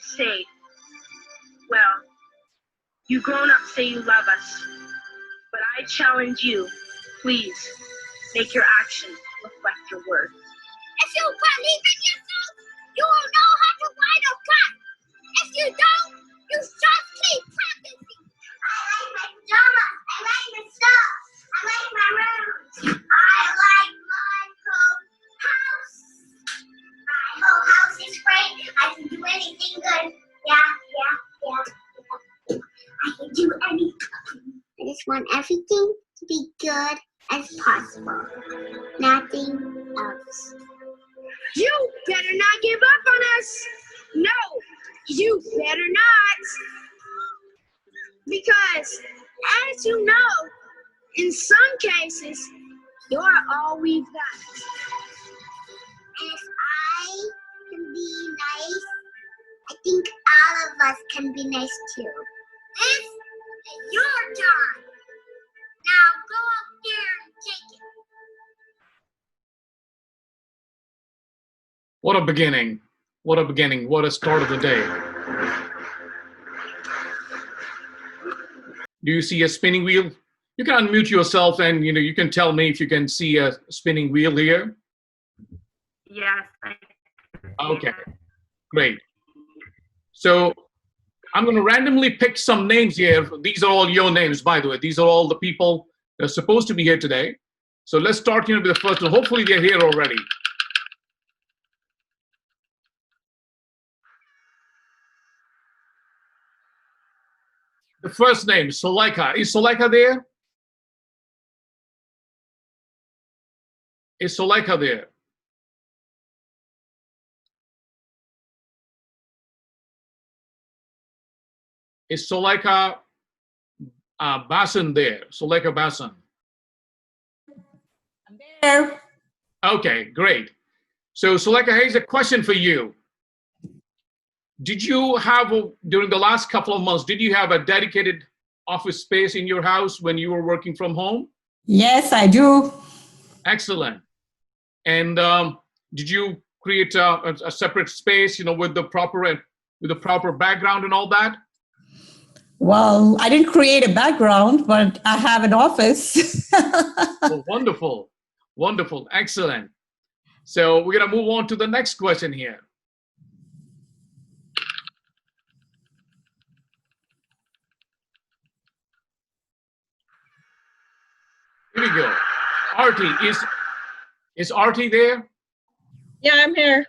say, well, you grown-ups say you love us, but I challenge you, please, make your actions reflect your words. If you believe in yourself, you will know how to ride a cut. If you don't, you just keep practicing. I like my pajamas. I like the stars. I like my rooms. I like my whole house. My whole house is great. I can do anything good. Yeah. I can do anything. I just want everything to be good as possible. Nothing else. You better not give up on us. No, you better not. Because, as you know, in some cases, you're all we've got. If I can be nice, I think all of us can be nice too. This is your turn. Now go up there and take it. What a beginning. What a beginning. What a start of the day. Do you see a spinning wheel? You can unmute yourself and you can tell me if you can see a spinning wheel here. Yes. Okay, great. So I'm going to randomly pick some names here. These are all your names, by the way. These are all the people that are supposed to be here today. So let's start with the first one. Hopefully they're here already. The first name, Suleika. Is Suleika there? Is Suleika there? Is Suleika Basan there? Suleika Basan. I'm there. Okay, great. So Suleika, here's a question for you. Did you have, during the last couple of months, did you have a dedicated office space in your house when you were working from home? Yes, I do. Excellent. And did you create a separate space, with the proper background and all that? Well, I didn't create a background, but I have an office. Oh, wonderful. Wonderful. Excellent. So we're going to move on to the next question here. Here we go. Artie, is Artie there? Yeah, I'm here.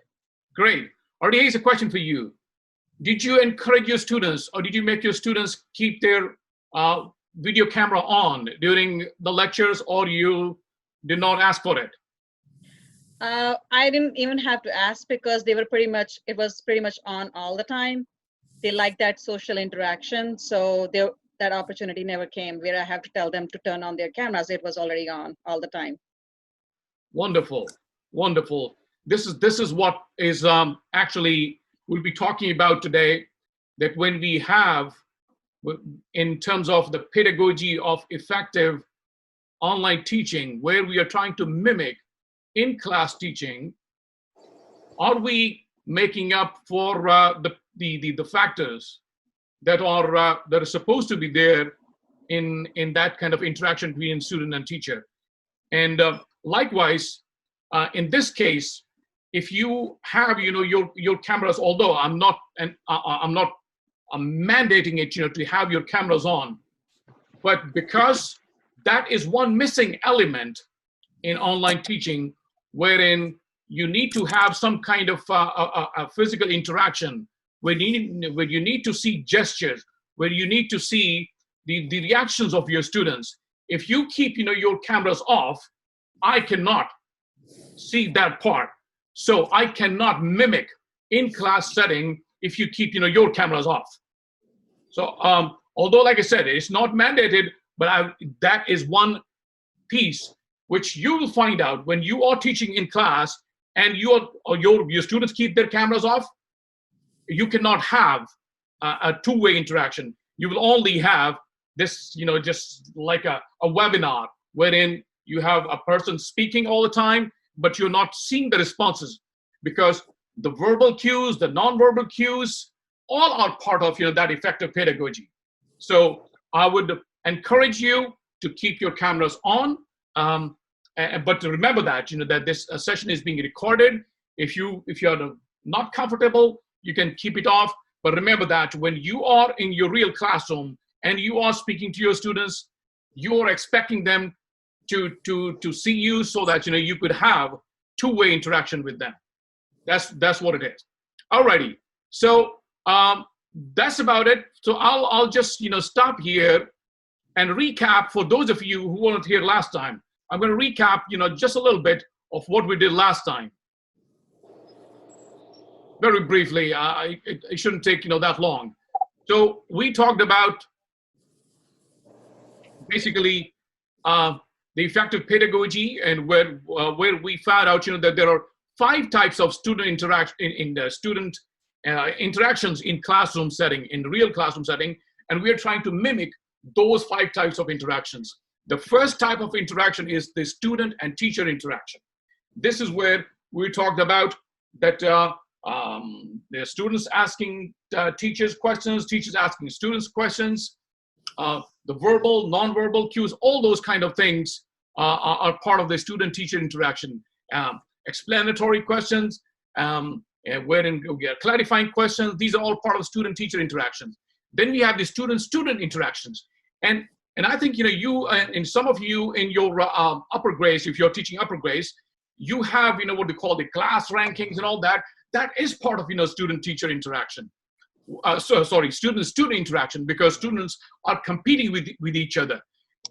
Great. Artie, here's a question for you. Did you encourage your students, or did you make your students keep their video camera on during the lectures, or you did not ask for it? I didn't even have to ask because it was pretty much on all the time. They like that social interaction. So that opportunity never came where I have to tell them to turn on their cameras. It was already on all the time. Wonderful. Wonderful. This is what is actually we'll be talking about today, that when we have, in terms of the pedagogy of effective online teaching, where we are trying to mimic in-class teaching, are we making up for the factors that are supposed to be there in that kind of interaction between student and teacher? And likewise, in this case, if you have your cameras, although I'm not mandating it to have your cameras on, but because that is one missing element in online teaching, wherein you need to have some kind of a physical interaction, where you need to see gestures, where you need to see the reactions of your students. If you keep your cameras off, I cannot see that part. So I cannot mimic in-class setting if you keep your cameras off. So although, like I said, it's not mandated, but that is one piece which you will find out when you are teaching in class and your students keep their cameras off. You cannot have a two-way interaction. You will only have this, just like a webinar wherein you have a person speaking all the time, but you're not seeing the responses, because the verbal cues, the non-verbal cues, all are part of that effective pedagogy. So I would encourage you to keep your cameras on, but to remember that that this session is being recorded. If you're not comfortable, you can keep it off. But remember that when you are in your real classroom and you are speaking to your students, you are expecting them to see you, so that you could have two-way interaction with them. That's what it is. Alrighty. So that's about it. So I'll just stop here and recap for those of you who weren't here last time. I'm going to recap just a little bit of what we did last time. Very briefly, it shouldn't take that long. So we talked about basically the effective pedagogy, and where we found out that there are 5 types of student interaction in the student interactions in classroom setting, in the real classroom setting, and we are trying to mimic those 5 types of interactions. The first type of interaction is the student and teacher interaction. This is where we talked about that the students asking teachers questions, teachers asking students questions, the verbal, non-verbal cues, all those kind of things are part of the student-teacher interaction. Explanatory questions, wherein we are clarifying questions, these are all part of student-teacher interactions. Then we have the student-student interactions. And I think you and some of you in your upper grades, if you're teaching upper grades, you have what they call the class rankings and all that. That is part of student-teacher interaction. Student-student interaction, because students are competing with each other.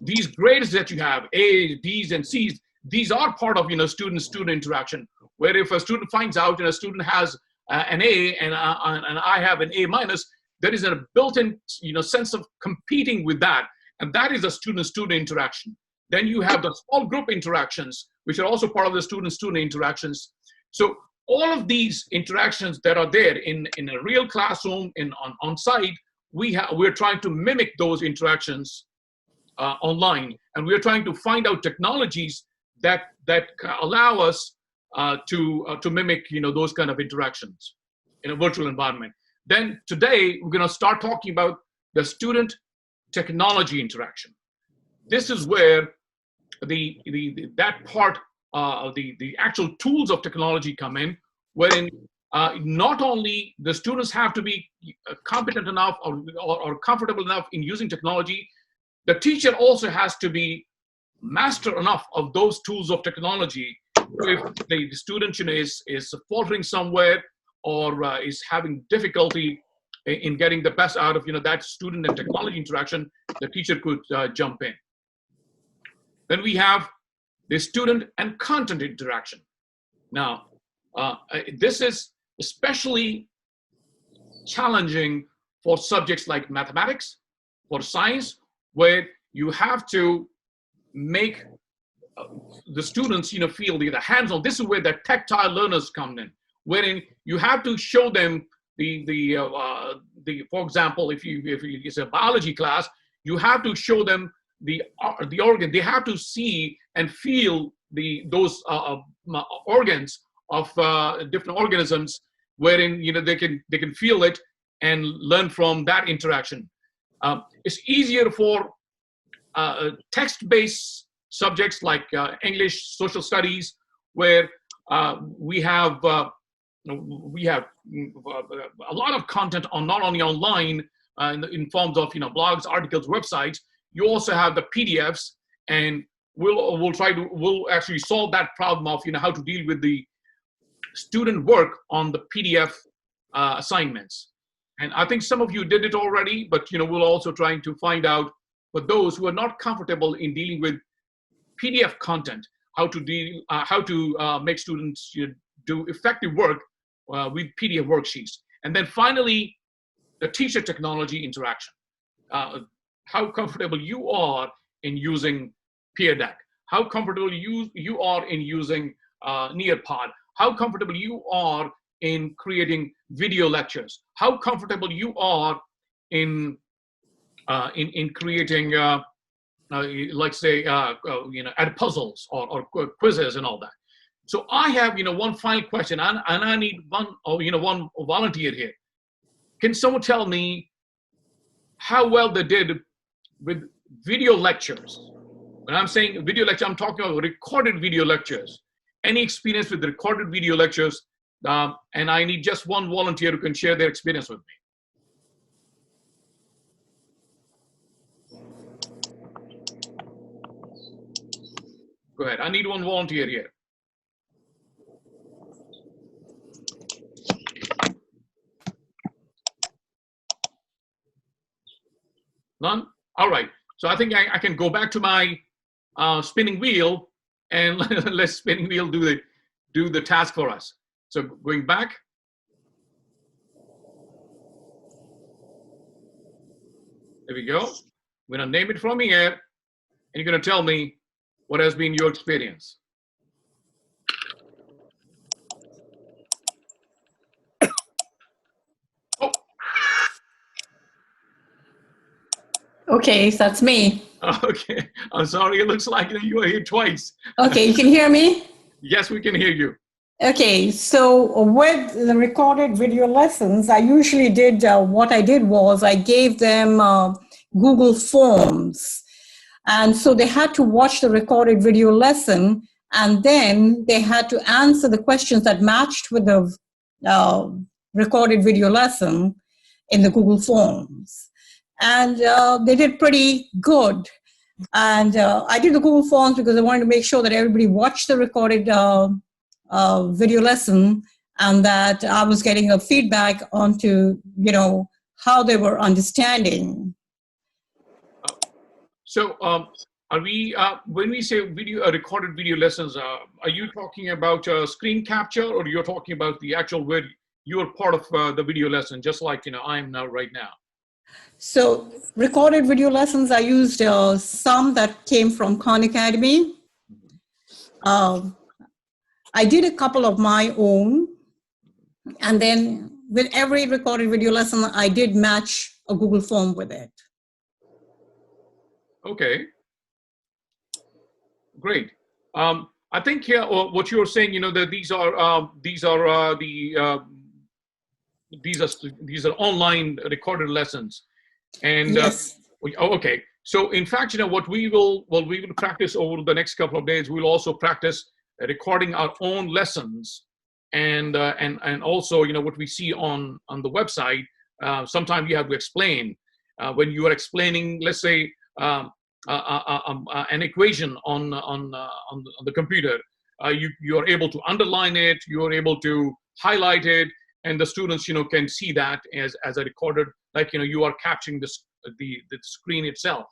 These grades that you have, A's, B's, and C's, these are part of student-student interaction. Where if a student finds out a student has an A and I have an A minus, there is a built-in sense of competing with that, and that is a student-student interaction. Then you have the small group interactions, which are also part of the student-student interactions. So all of these interactions that are there in a real classroom, on site, we're trying to mimic those interactions online, and we're trying to find out technologies that allow us to mimic those kind of interactions in a virtual environment. Then today we're going to start talking about the student technology interaction. This is where that part the actual tools of technology come in, wherein not only the students have to be competent enough or comfortable enough in using technology, the teacher also has to be master enough of those tools of technology. If the student is faltering somewhere or is having difficulty in getting the best out of that student and technology interaction, the teacher could jump in. Then we have the student and content interaction. Now, this is especially challenging for subjects like mathematics, for science, where you have to make the students feel the hands-on. This is where the tactile learners come in, wherein you have to show them for example, if it's a biology class, you have to show them the organ. They have to see and feel those organs of different organisms, wherein they can feel it and learn from that interaction. It's easier for text-based subjects like English, social studies, where we have a lot of content not only online in forms of blogs, articles, websites. You also have the PDFs, and we'll actually solve that problem of how to deal with the student work on the PDF assignments. And I think some of you did it already, but we'll also trying to find out for those who are not comfortable in dealing with PDF content, how to make students do effective work with PDF worksheets. And then finally, the teacher technology interaction. How comfortable you are in using Peer Deck, how comfortable you are in using Nearpod, how comfortable you are in creating video lectures, how comfortable you are in creating like say add puzzles or quizzes and all that. So I have one final question, and I need one volunteer here. can someone tell me how well they did with video lectures? When I'm saying video lecture, I'm talking about recorded video lectures. Any experience with recorded video lectures? And I need just one volunteer who can share their experience with me. Go ahead. I need one volunteer here. None? All right. So I think I can go back to my spinning wheel and let spinning wheel do the task for us. So going back. There we go. I'm going to name it from here, and you're going to tell me what has been your experience. Oh. Okay, so that's me. Okay. I'm sorry. It looks like you were here twice. Okay, you can hear me? Yes, we can hear you. Okay, so with the recorded video lessons, I usually did, what I did was I gave them Google Forms. And so they had to watch the recorded video lesson, and then they had to answer the questions that matched with the recorded video lesson in the Google Forms. And they did pretty good. And I did the Google Forms because I wanted to make sure that everybody watched the recorded video lesson, and that I was getting a feedback onto, how they were understanding. So are we, when we say video, recorded video lessons, are you talking about screen capture, or you're talking about the actual where you are part of the video lesson, just like, I am now right now? So recorded video lessons, I used some that came from Khan Academy. I did a couple of my own, and then with every recorded video lesson, I did match a Google form with it. Okay, great. I think here what you're saying, that these are online recorded lessons, and yes. Okay. So in fact, what we will practice over the next couple of days. We'll also practice recording our own lessons, and also what we see on the website. Sometimes you have to explain when you are explaining, let's say, an equation on the computer. You are able to underline it. You are able to highlight it, and the students can see that as a recorded, like you are capturing the screen itself.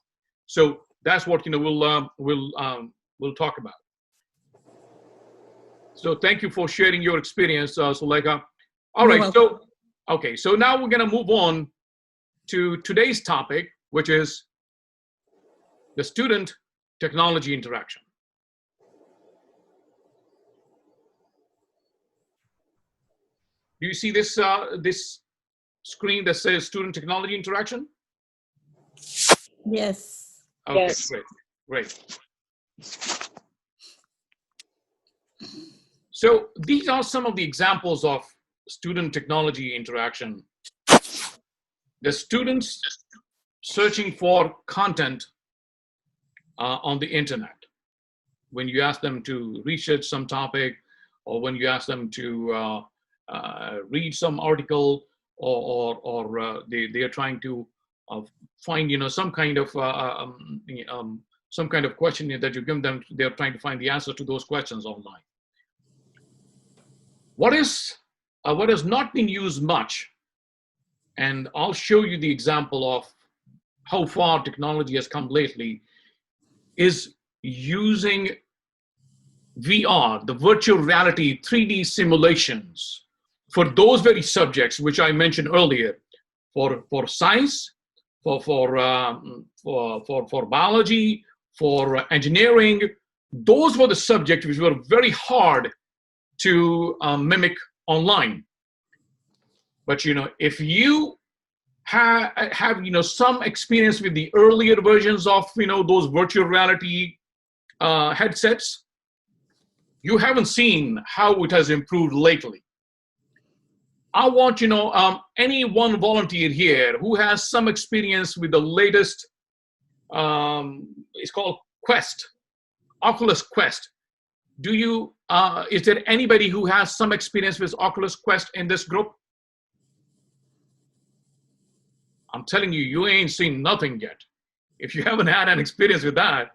So that's what we'll talk about. So thank you for sharing your experience, Suleika. All right, so okay, so now we're going to move on to today's topic, which is the student-technology interaction. Do you see this this screen that says student-technology interaction? Yes. Okay, Yes. Great. So these are some of the examples of student-technology interaction. The students searching for content on the internet. When you ask them to research some topic, or when you ask them to read some article, or they are trying to find some kind of question that you give them. They are trying to find the answer to those questions online. What has not been used much, and I'll show you the example of how far technology has come lately, is using VR, the virtual reality 3D simulations, for those very subjects which I mentioned earlier, for science, for biology, for engineering. Those were the subjects which were very hard to mimic online. But if you have some experience with the earlier versions of those virtual reality headsets, you haven't seen how it has improved lately. I want any one volunteer here who has some experience with the latest. It's called Quest, Oculus Quest. Do you? Is there anybody who has some experience with Oculus Quest in this group? I'm telling you, you ain't seen nothing yet. If you haven't had an experience with that,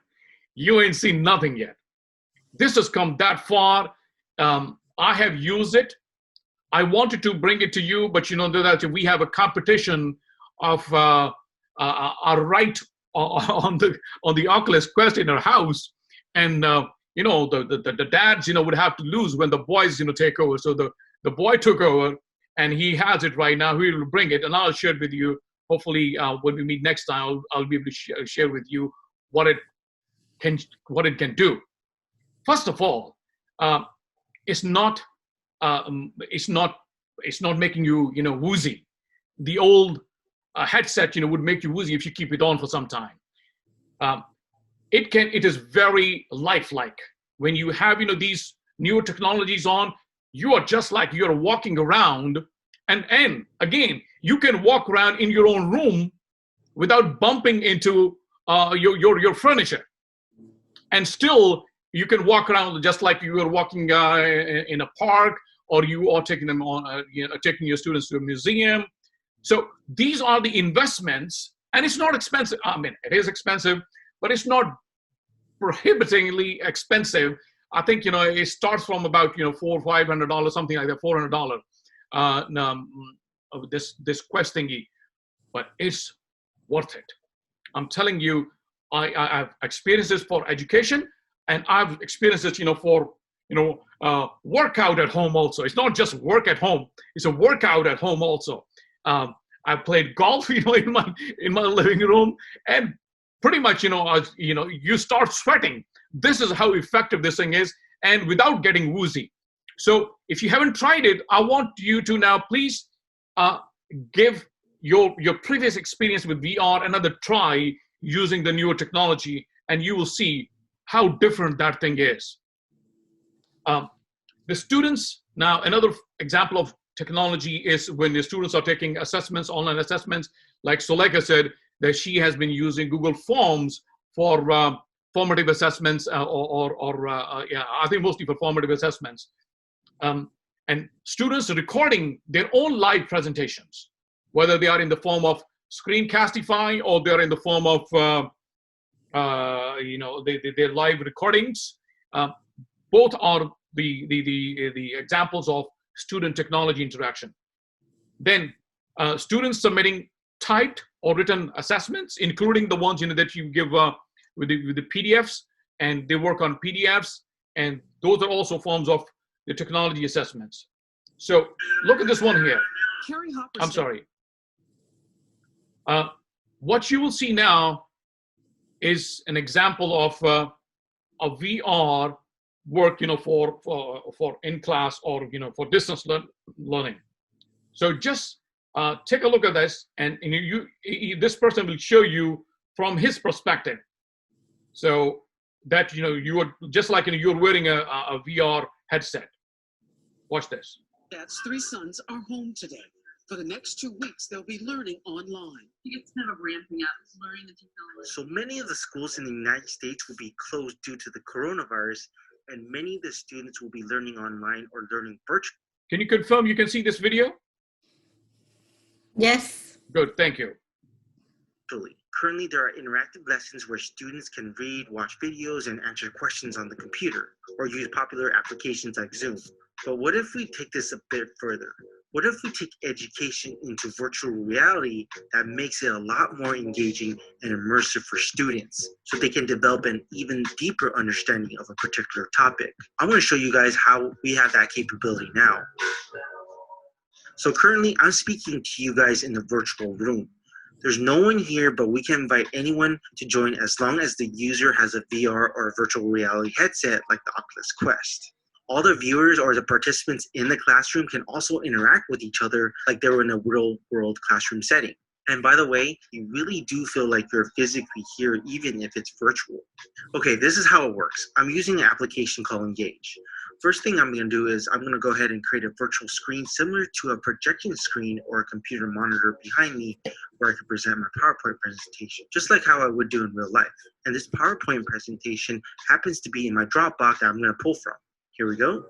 you ain't seen nothing yet. This has come that far. I have used it. I wanted to bring it to you, but that we have a competition of our right on the Oculus Quest in our house, and the dads would have to lose when the boys take over. So the boy took over, and he has it right now. He will bring it, and I'll share it with you. Hopefully, when we meet next time, I'll be able to share with you what it can do. First of all, it's not making you woozy. The old headset would make you woozy if you keep it on for some time. It is very lifelike. When you have these newer technologies on, you are just like you're walking around, and again, you can walk around in your own room without bumping into your furniture, and still you can walk around just like you were walking in a park, or you are taking them on taking your students to a museum. So these are the investments, and it's not expensive. I mean, it is expensive, but it's not prohibitively expensive. I think it starts from about $400 or $500, something like that, $400. Of this Quest thingy, but it's worth it. I'm telling you, I've experienced this for education, and I've experienced this for workout at home also. It's not just work at home; it's a workout at home also. I played golf, in my living room, and pretty much you start sweating. This is how effective this thing is, and without getting woozy. So if you haven't tried it, I want you to now please give your previous experience with VR another try using the newer technology, and you will see how different that thing is. The students, now another example of technology is when the students are taking assessments, online assessments, like Suleika said, that she has been using Google Forms for formative assessments, I think mostly for formative assessments. And students are recording their own live presentations, whether they are in the form of Screencastify or they're in the form of their live recordings. Both are the examples of student technology interaction. Then students submitting typed or written assessments, including the ones that you give with the PDFs, and they work on PDFs, and those are also forms of the technology assessments. So look at this one here. I'm sorry. What you will see now is an example of a VR work, for in-class or for distance learning. So just take a look at this, and this person will show you from his perspective. So that you are just like you're wearing a VR headset. Watch this. Dad's 3 sons are home today. For the next 2 weeks, they'll be learning online. It's kind of ramping up, learning the technology. So many of the schools in the United States will be closed due to the coronavirus, and many of the students will be learning online or learning virtually. Can you confirm you can see this video? Yes. Good, thank you. Currently, there are interactive lessons where students can read, watch videos, and answer questions on the computer, or use popular applications like Zoom. But what if we take this a bit further? What if we take education into virtual reality that makes it a lot more engaging and immersive for students, so they can develop an even deeper understanding of a particular topic? I'm going to show you guys how we have that capability now. So currently, I'm speaking to you guys in the virtual room. There's no one here, but we can invite anyone to join as long as the user has a VR or a virtual reality headset like the Oculus Quest. All the viewers or the participants in the classroom can also interact with each other like they were in a real-world classroom setting. And by the way, you really do feel like you're physically here even if it's virtual. Okay, this is how it works. I'm using an application called Engage. First thing I'm going to do is I'm going to go ahead and create a virtual screen similar to a projection screen or a computer monitor behind me where I can present my PowerPoint presentation, just like how I would do in real life. And this PowerPoint presentation happens to be in my Dropbox that I'm going to pull from. Here we go.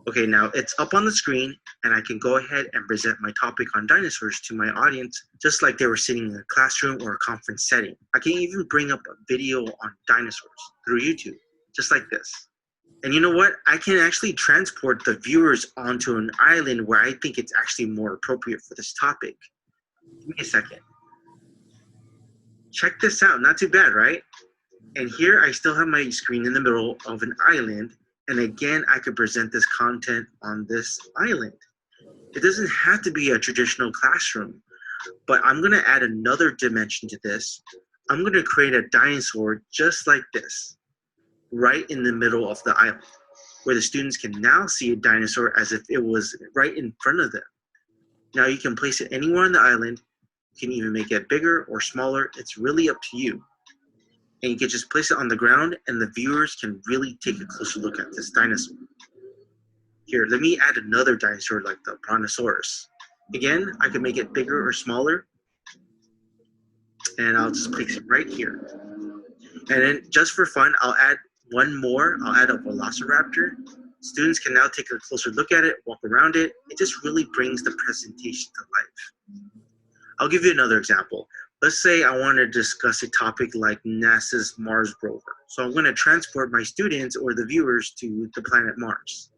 Okay, now it's up on the screen and I can go ahead and present my topic on dinosaurs to my audience, just like they were sitting in a classroom or a conference setting. I can even bring up a video on dinosaurs through YouTube, just like this. And you know what? I can actually transport the viewers onto an island where I think it's actually more appropriate for this topic. Give me a second. Check this out, not too bad, right? And here I still have my screen in the middle of an island. And again, I could present this content on this island. It doesn't have to be a traditional classroom, but I'm going to add another dimension to this. I'm going to create a dinosaur just like this, right in the middle of the island, where the students can now see a dinosaur as if it was right in front of them. Now you can place it anywhere on the island. You can even make it bigger or smaller. It's really up to you. And you can just place it on the ground and the viewers can really take a closer look at this dinosaur. Here, let me add another dinosaur like the Brontosaurus. Again, I can make it bigger or smaller. And I'll just place it right here. And then just for fun, I'll add one more. I'll add a Velociraptor. Students can now take a closer look at it, walk around it. It just really brings the presentation to life. I'll give you another example. Let's say I want to discuss a topic like NASA's Mars rover. So I'm going to transport my students or the viewers to the planet Mars.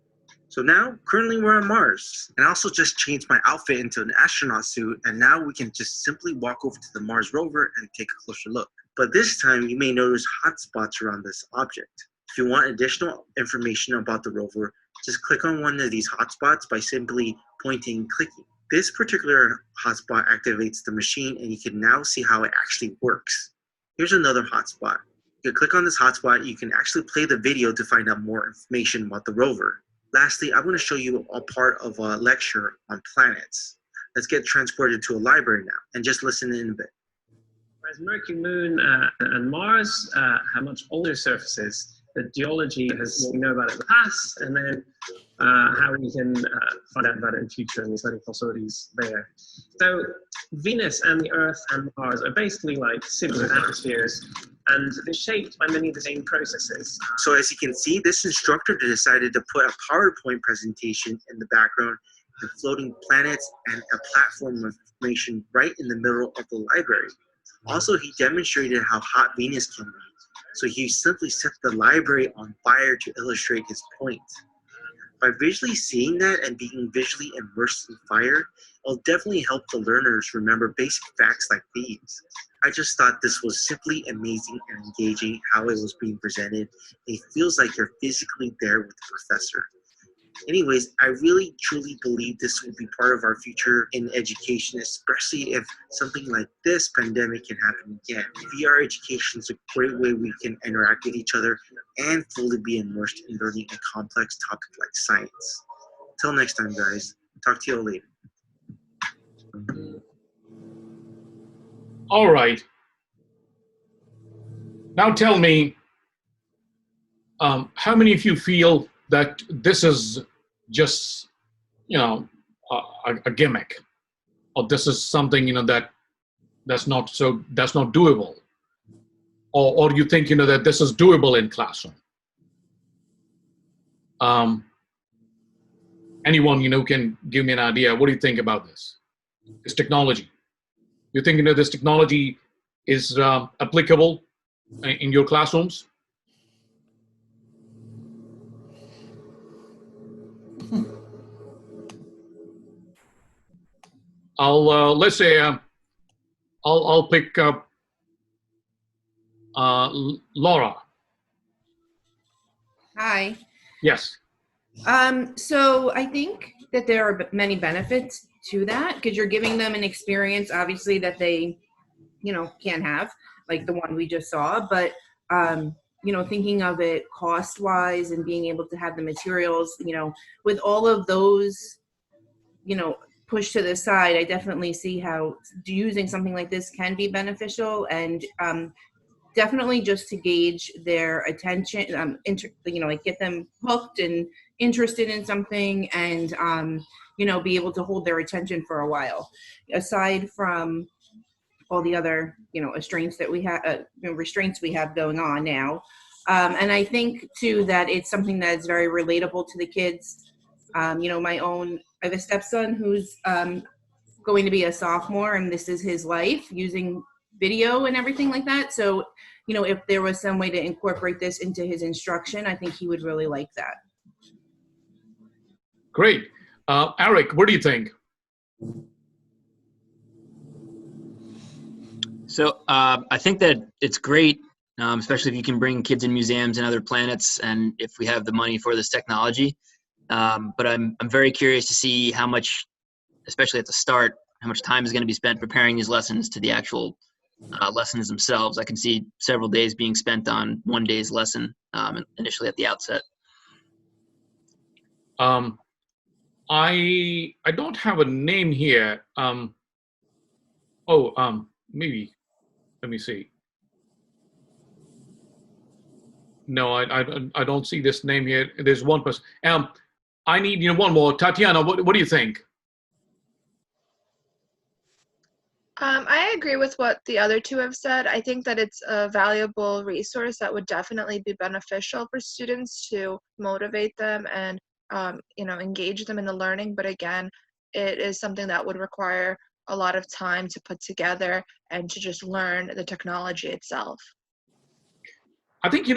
So now, currently we're on Mars. And I also just changed my outfit into an astronaut suit. And now we can just simply walk over to the Mars rover and take a closer look. But this time you may notice hotspots around this object. If you want additional information about the rover, just click on one of these hotspots by simply pointing and clicking. This particular hotspot activates the machine and you can now see how it actually works. Here's another hotspot. You can click on this hotspot, you can actually play the video to find out more information about the rover. Lastly, I'm going to show you a part of a lecture on planets. Let's get transported to a library now and just listen in a bit. Whereas Mercury, Moon, and Mars have much older surfaces, the geology has what we know about it in the past, and then how we can find out about it in the future and study fossilities there. So Venus and the Earth and Mars are basically like similar atmospheres, and they're shaped by many of the same processes. So as you can see, this instructor decided to put a PowerPoint presentation in the background, the floating planets, and a platform of information right in the middle of the library. Also, he demonstrated how hot Venus can be. So he simply set the library on fire to illustrate his point. By visually seeing that and being visually immersed in fire, it'll definitely help the learners remember basic facts like these. I just thought this was simply amazing and engaging how it was being presented. It feels like you're physically there with the professor. Anyways, I really truly believe this will be part of our future in education, especially if something like this pandemic can happen again. VR education is a great way we can interact with each other and fully be immersed in learning a complex topic like science. Till next time, guys. Talk to you all later. All right. Now tell me, how many of you feel that this is just, a gimmick, or this is something, that's not doable, or you think, that this is doable in classroom? Anyone, can give me an idea. What do you think about this? This technology. You think, this technology is applicable in your classrooms? Let's say I'll pick up Laura. Hi. Yes. So I think that there are many benefits to that because you're giving them an experience, obviously, that they, can't have, like the one we just saw. But, thinking of it cost-wise and being able to have the materials, with all of those, pushed to the side, I definitely see how using something like this can be beneficial. And definitely just to gauge their attention, like get them hooked and interested in something, and be able to hold their attention for a while. Aside from all the other restraints that we have going on now, and I think too that it's something that's very relatable to the kids. I have a stepson who's going to be a sophomore, and this is his life using video and everything like that. So, if there was some way to incorporate this into his instruction, I think he would really like that. Great. Eric, what do you think? So I think that it's great, especially if you can bring kids in museums and other planets, and if we have the money for this technology. But I'm very curious to see how much, especially at the start, how much time is going to be spent preparing these lessons to the actual lessons themselves. I can see several days being spent on one day's lesson initially at the outset. I don't have a name here. Maybe. Let me see. No, I don't see this name here. There's one person. I need one more. Tatiana, what do you think? I agree with what the other two have said. I think that it's a valuable resource that would definitely be beneficial for students to motivate them and engage them in the learning. But again, it is something that would require a lot of time to put together and to just learn the technology itself. I think,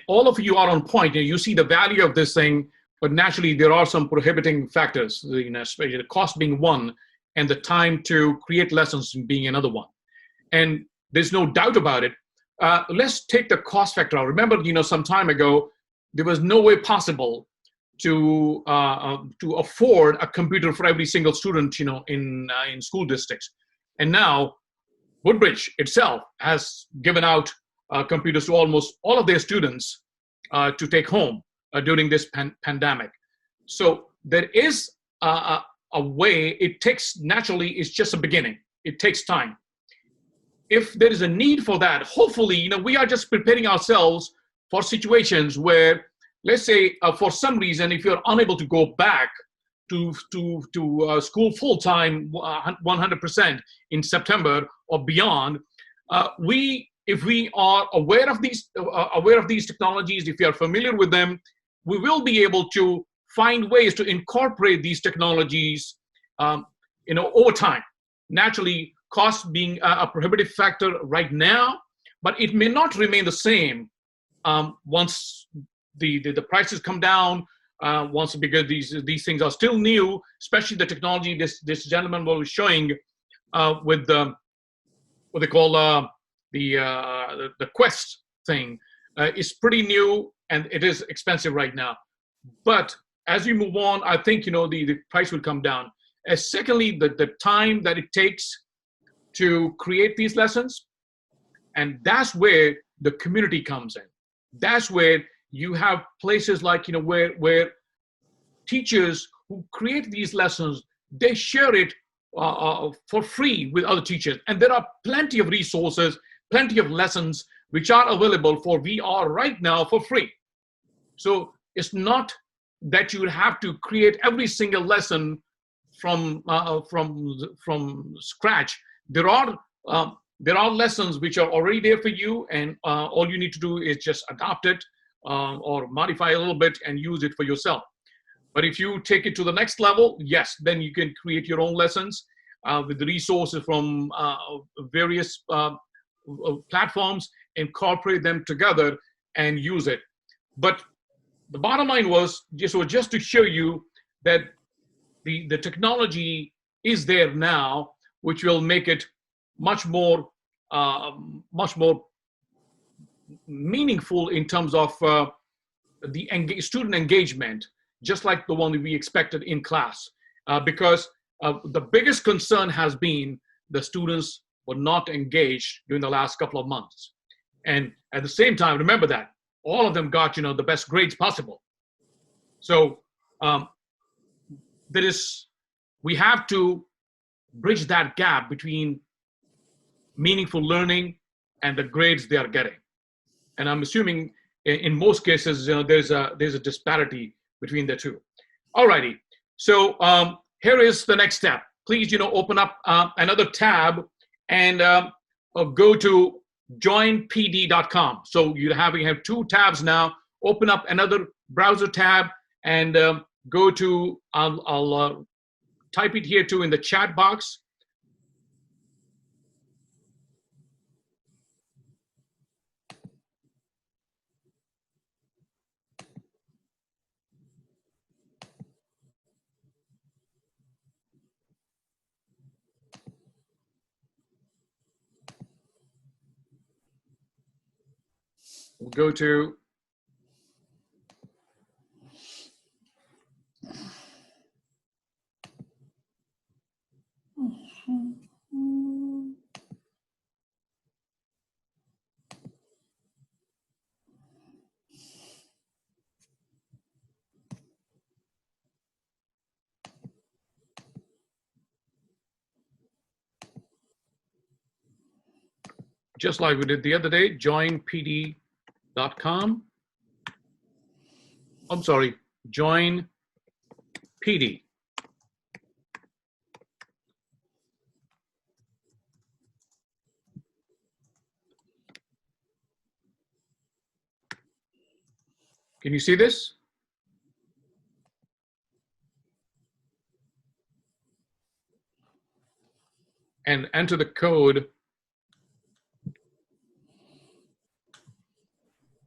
all of you are on point. You see the value of this thing, but naturally there are some prohibiting factors, especially the cost being one, and the time to create lessons being another one. And there's no doubt about it. Let's take the cost factor out. Remember, some time ago, there was no way possible to afford a computer for every single student, in school districts. And now Woodbridge itself has given out computers to almost all of their students to take home during this pandemic. So there is a way. It takes, naturally, it's just a beginning. It takes time. If there is a need for that, hopefully, we are just preparing ourselves for situations where, let's say, for some reason, if you're unable to go back to school full-time 100% in September or beyond, if we are aware of these technologies, if we are familiar with them, we will be able to find ways to incorporate these technologies over time. Naturally, cost being a prohibitive factor right now, but it may not remain the same once the prices come down, because these things are still new, especially the technology this gentleman was showing with what they call the Quest thing is pretty new, and it is expensive right now. But as we move on, I think the price will come down. And secondly, the time that it takes to create these lessons, and that's where the community comes in. That's where you have places like where teachers who create these lessons, they share it for free with other teachers, and there are plenty of resources, plenty of lessons which are available for VR right now for free. So it's not that you have to create every single lesson from scratch. There are lessons which are already there for you, and all you need to do is just adopt it or modify a little bit and use it for yourself. But if you take it to the next level, yes, then you can create your own lessons with the resources from various platforms, incorporate them together and use it. But the bottom line was just to show you that the technology is there now, which will make it much more meaningful in terms of the student engagement, just like the one that we expected in class. Because the biggest concern has been the students were not engaged during the last couple of months. And at the same time, remember that all of them got the best grades possible. So we have to bridge that gap between meaningful learning and the grades they are getting. And I'm assuming in most cases, there's a disparity between the two. Alrighty. So here is the next step. Please, open up another tab and go to joinpd.com. So you have two tabs now. Open up another browser tab and go to, I'll type it here too in the chat box. We'll go to just like we did the other day, joinpd.com. I'm sorry, join PD. Can you see this? And enter the code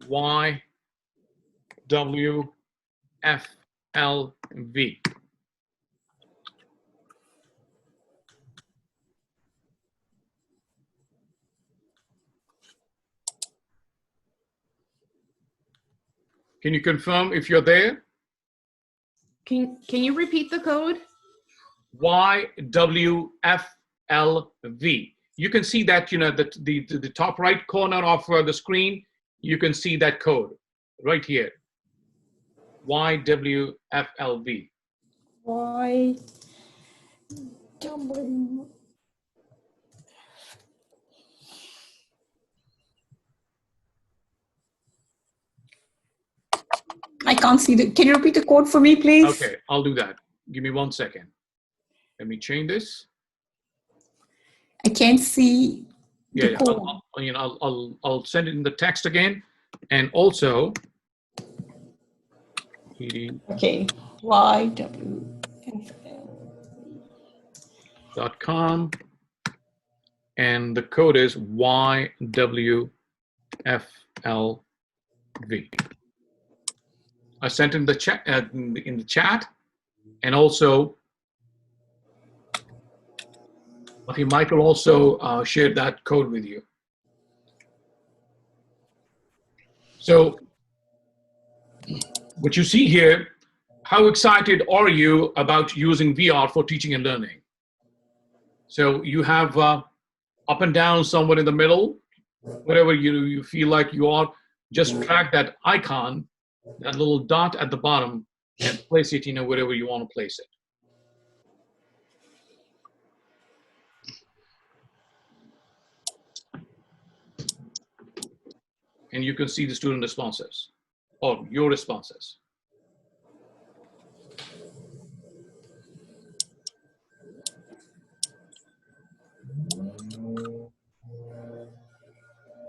YWFLV. Can you confirm if you're there? Can you repeat the code? YWFLV. You can see that, the top right corner of the screen, you can see that code right here. YWFLV. I can't see the, can you repeat the code for me, please? Okay, I'll do that. Give me 1 second. Let me change this. I can't see the Yeah, code. I'll send it in the text again. And also, okay, YWFL.com. And the code is YWFLV. I sent in the chat, and also I think Michael also shared that code with you. So what you see here, how excited are you about using VR for teaching and learning? So you have up and down somewhere in the middle, wherever you feel like you are, just drag that icon, that little dot at the bottom, and place it, wherever you want to place it. And you can see the student responses, or your responses.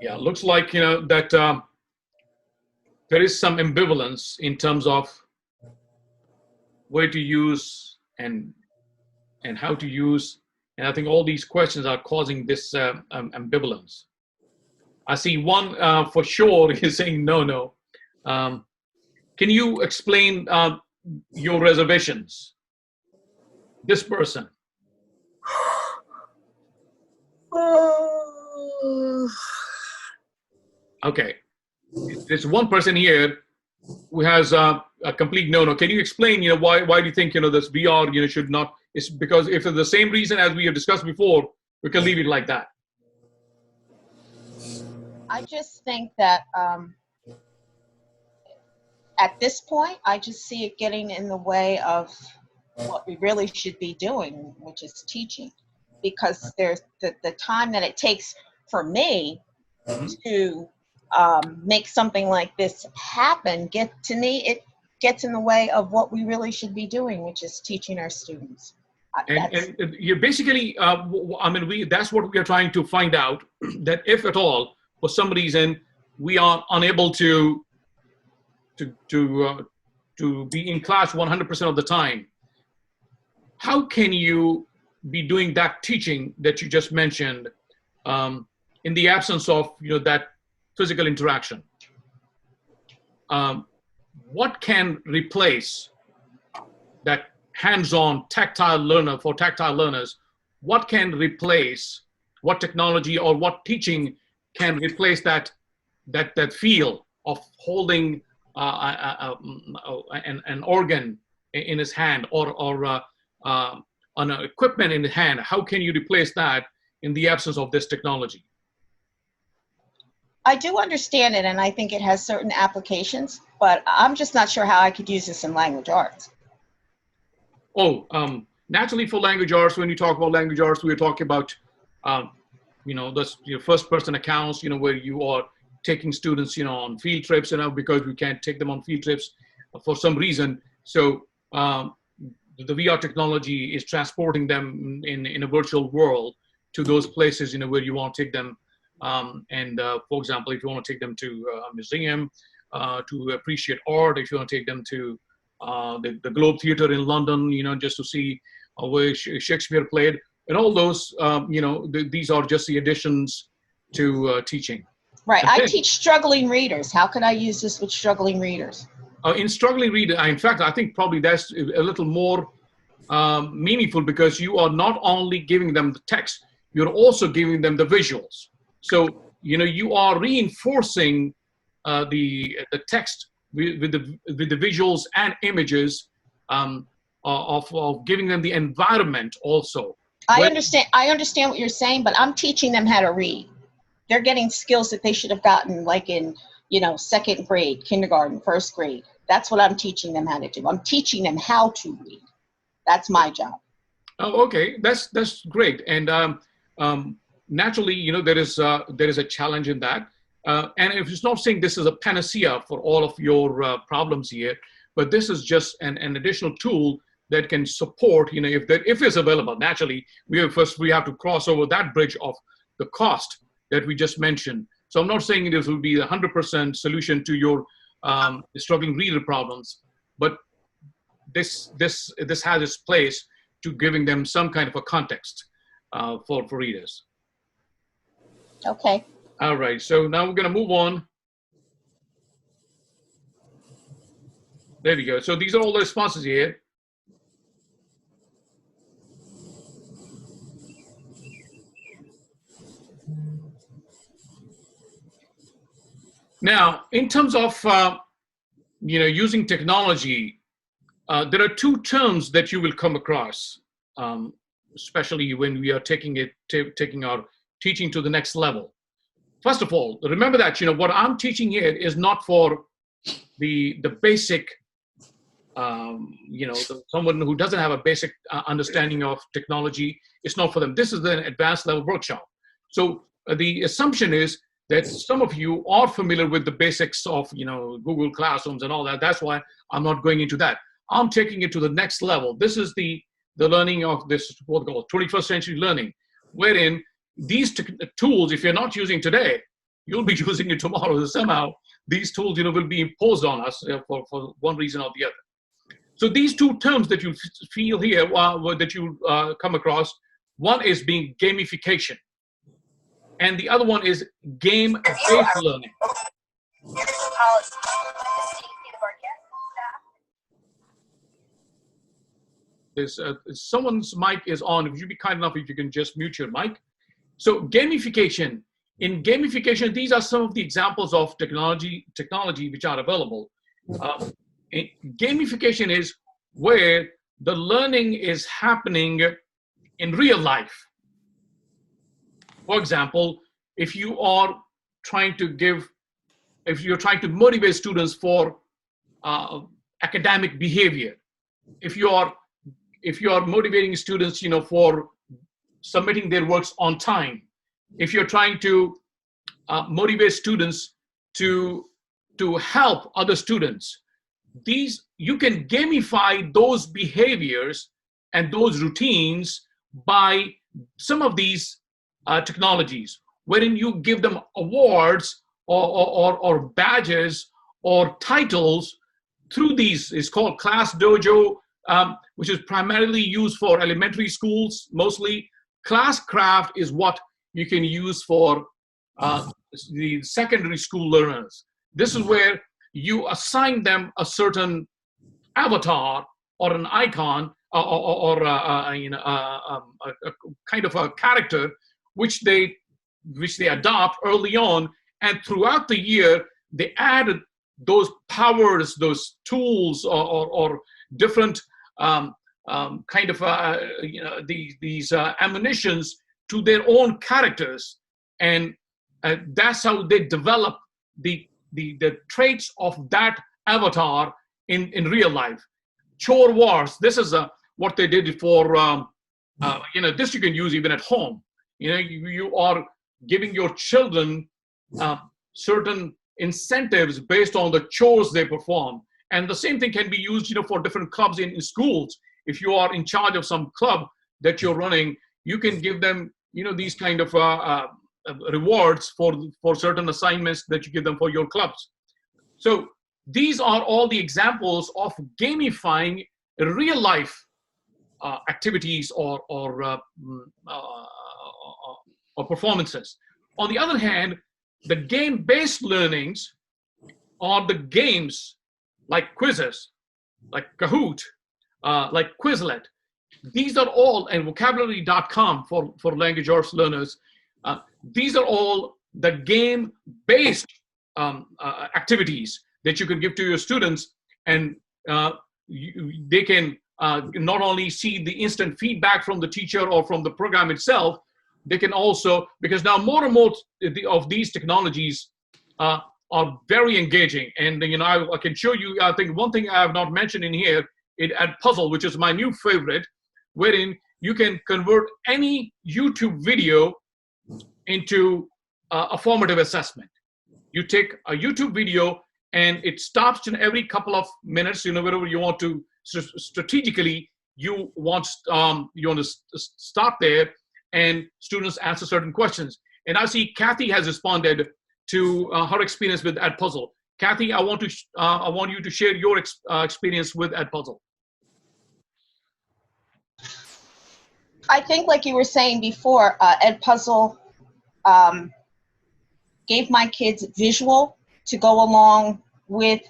Yeah, looks like, that there is some ambivalence in terms of where to use and how to use. And I think all these questions are causing this ambivalence. I see one for sure is saying no. Can you explain your reservations? This person. Okay, there's one person here who has a complete no. Can you explain, why do you think, this VR, should not? It's because if it's the same reason as we have discussed before, we can leave it like that. I just think that at this point, I just see it getting in the way of what we really should be doing, which is teaching. Because there's the time that it takes for me to make something like this happen, to me, it gets in the way of what we really should be doing, which is teaching our students. And you basically, I mean, that's what we are trying to find out, that if at all, for some reason, we are unable to be in class 100% of the time, how can you be doing that teaching that you just mentioned in the absence of that physical interaction? What can replace that hands-on tactile learner for tactile learners? What can replace, what technology or what teaching can replace that feel of holding an organ in his hand or an equipment in the hand? How can you replace that in the absence of this technology? I do understand it, and I think it has certain applications, but I'm just not sure how I could use this in language arts. Oh, naturally for language arts, when you talk about language arts, we're talking about, your first person accounts, where you are taking students, on field trips, because we can't take them on field trips for some reason. So the VR technology is transporting them in a virtual world to those places, where you want to take them. For example, if you want to take them to a museum to appreciate art, if you want to take them to the Globe Theatre in London, just to see where Shakespeare played, and all those, these are just the additions to teaching. Right. I teach struggling readers. How could I use this with struggling readers? In struggling reader, in fact, I think probably that's a little more meaningful, because you are not only giving them the text, you're also giving them the visuals. So, you are reinforcing the text with the visuals and images of giving them the environment also. I understand what you're saying, but I'm teaching them how to read. They're getting skills that they should have gotten like in, second grade, kindergarten, first grade. That's what I'm teaching them how to do. I'm teaching them how to read. That's my job. Oh, okay. That's great. And naturally, there is a challenge in that. And if it's not saying this is a panacea for all of your problems here, but this is just an additional tool that can support, if it's available. Naturally, we have to cross over that bridge of the cost that we just mentioned. So I'm not saying this will be the 100% solution to your struggling reader problems, but this has its place to giving them some kind of a context for readers. Okay. All right, so now we're going to move on. There we go. So these are all the responses here. Now, in terms of using technology, there are two terms that you will come across, especially when we are taking our teaching to the next level. First of all, remember that what I'm teaching here is not for the basic, someone who doesn't have a basic understanding of technology. It's not for them. This is an advanced level workshop. So the assumption is that some of you are familiar with the basics of Google Classrooms and all that. That's why I'm not going into that. I'm taking it to the next level. This is the learning of this, what we call 21st century learning, wherein these tools, if you're not using today, you'll be using it tomorrow. So somehow these tools, will be imposed on us for one reason or the other. So these two terms that you feel here, that you come across, one is being gamification, and the other one is game-based learning. Someone's mic is on. If you'd be kind enough, if you can just mute your mic. So gamification. In gamification, these are some of the examples of technology which are available. Gamification is where the learning is happening in real life. For example, if you're trying to motivate students for academic behavior, if you are motivating students, for submitting their works on time, if you're trying to motivate students to help other students. You can gamify those behaviors and those routines by some of these technologies, wherein you give them awards or badges or titles through these. It's called Class Dojo, which is primarily used for elementary schools mostly. Classcraft is what you can use for the secondary school learners. This is where you assign them a certain avatar or an icon or a kind of a character which they adopt early on, and throughout the year they add those powers, those tools, or different kind of these ammunitions to their own characters, and that's how they develop the traits of that avatar in real life. Chore wars. This is what they did for this you can use even at home. You are giving your children certain incentives based on the chores they perform, and the same thing can be used for different clubs in schools. If you are in charge of some club that you're running, you can give them these kind of rewards for certain assignments that you give them for your clubs. So these are all the examples of gamifying real life activities or performances. On the other hand, the game-based learnings are the games like quizzes, like Kahoot, like Quizlet. These are all, and vocabulary.com for language arts learners, these are all the game-based activities that you can give to your students, and they can not only see the instant feedback from the teacher or from the program itself, they can also, because now more and more of these technologies are very engaging. And I can show you, I think one thing I have not mentioned in here, Edpuzzle, which is my new favorite, wherein you can convert any YouTube video into a formative assessment. You take a YouTube video and it stops in every couple of minutes, wherever you want to strategically, you want to stop there, and students answer certain questions. And I see Kathy has responded to her experience with Edpuzzle. Kathy, I want you to share your experience with Edpuzzle. I think, like you were saying before, Edpuzzle gave my kids visual to go along with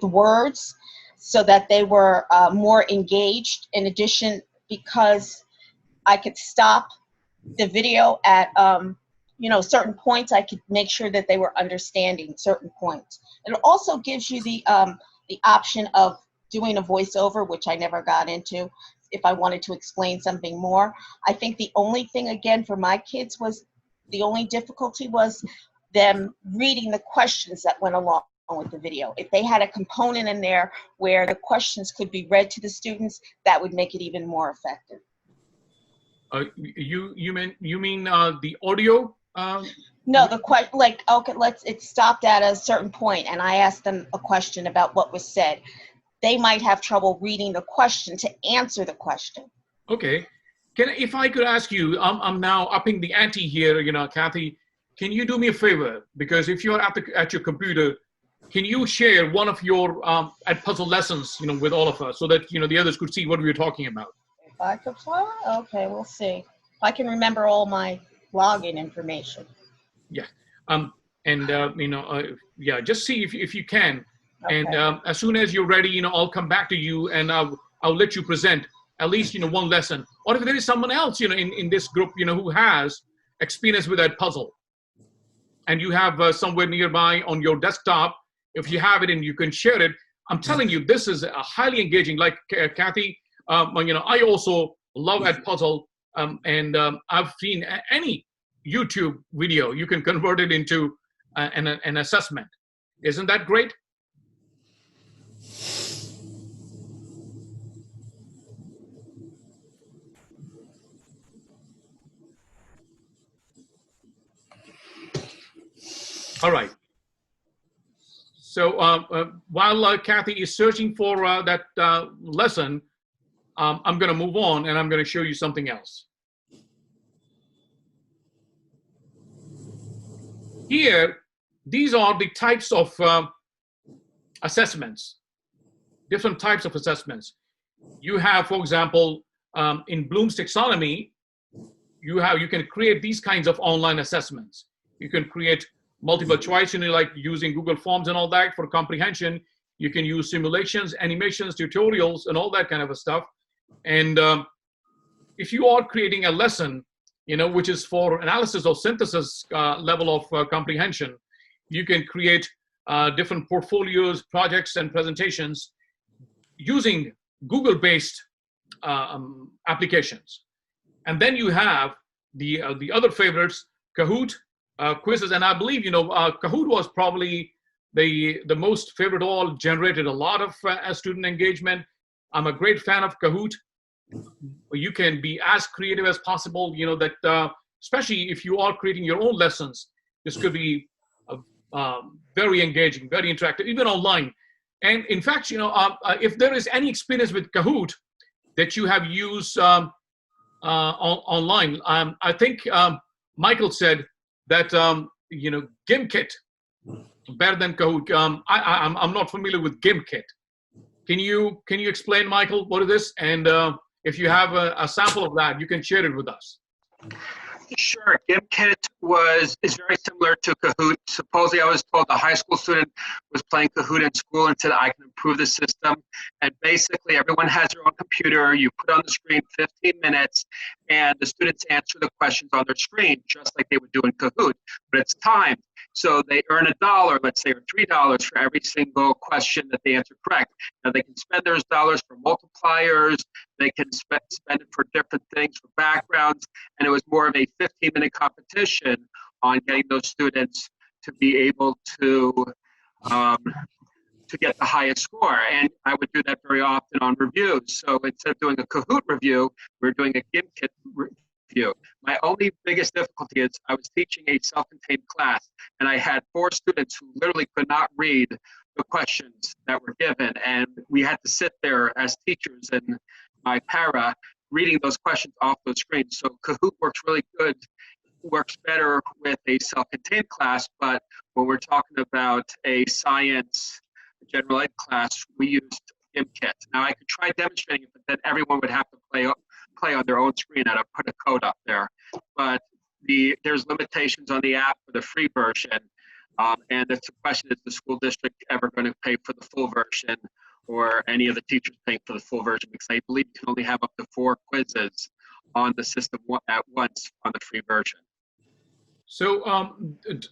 words, so that they were more engaged. In addition, because I could stop the video at certain points, I could make sure that they were understanding certain points. It also gives you the option of doing a voiceover, which I never got into, if I wanted to explain something more. I think the only thing, again, for my kids the only difficulty was them reading the questions that went along with the video. If they had a component in there where the questions could be read to the students, that would make it even more effective. You mean the audio? No, it stopped at a certain point, and I asked them a question about what was said. They might have trouble reading the question to answer the question. Okay. If I could ask you, I'm now upping the ante here, Kathy, can you do me a favor? Because if you're at your computer, can you share one of your Edpuzzle lessons, with all of us, so that the others could see what we were talking about? If I could fly? Okay, we'll see. If I can remember all my login information. Yeah. Just see if you can. Okay. And as soon as you're ready, I'll come back to you, and I'll let you present at least one lesson. Or if there is someone else in this group who has experience with Edpuzzle, and you have somewhere nearby on your desktop, if you have it and you can share it, I'm telling you, this is a highly engaging. Like Kathy, I also love Edpuzzle, and I've seen any YouTube video, you can convert it into an assessment. Isn't that great? All right. So while Kathy is searching for that lesson, I'm going to move on and I'm going to show you something else. Here, these are the types of assessments, different types of assessments. You have, for example, in Bloom's taxonomy, you can create these kinds of online assessments. You can create multiple choice, like using Google Forms and all that for comprehension. You can use simulations, animations, tutorials, and all that kind of stuff. And if you are creating a lesson, which is for analysis or synthesis level of comprehension, you can create different portfolios, projects, and presentations using Google-based applications. And then you have the other favorites, Kahoot, quizzes, and I believe Kahoot was probably the most favorite of all, generated a lot of student engagement. I'm a great fan of Kahoot. You can be as creative as possible, that especially if you are creating your own lessons, this could be very engaging, very interactive, even online. And in fact, if there is any experience with Kahoot that you have used online, I think Michael said that GimKit better than Kahoot. I'm not familiar with GimKit. Can you explain, Michael, what it is? And if you have a sample of that, you can share it with us. Sure. GimKit is very similar to Kahoot. Supposedly, I was told a high school student was playing Kahoot in school and said, I can improve the system. And basically, everyone has their own computer. You put on the screen 15 minutes, and the students answer the questions on their screen, just like they would do in Kahoot. But it's timed. So they earn $1, let's say, or $3 for every single question that they answer correct. Now, they can spend those dollars for multipliers. They can spend it for different things, for backgrounds. And it was more of a 15-minute competition on getting those students to be able to get the highest score. And I would do that very often on reviews. So instead of doing a Kahoot review, we're doing a GimKit review. My only biggest difficulty is I was teaching a self-contained class, and I had 4 students who literally could not read the questions that were given. And we had to sit there as teachers and my para reading those questions off those screens. So Kahoot works really good, works better with a self-contained class, but when we're talking about a science general ed class, we used GimKit. Now I could try demonstrating it, but then everyone would have to play on their own screen, and I'd put a code up there. But there's limitations on the app for the free version, and it's a question, is the school district ever going to pay for the full version, or any of the teachers paying for the full version? Because I believe you can only have up to 4 quizzes on the system at once on the free version. So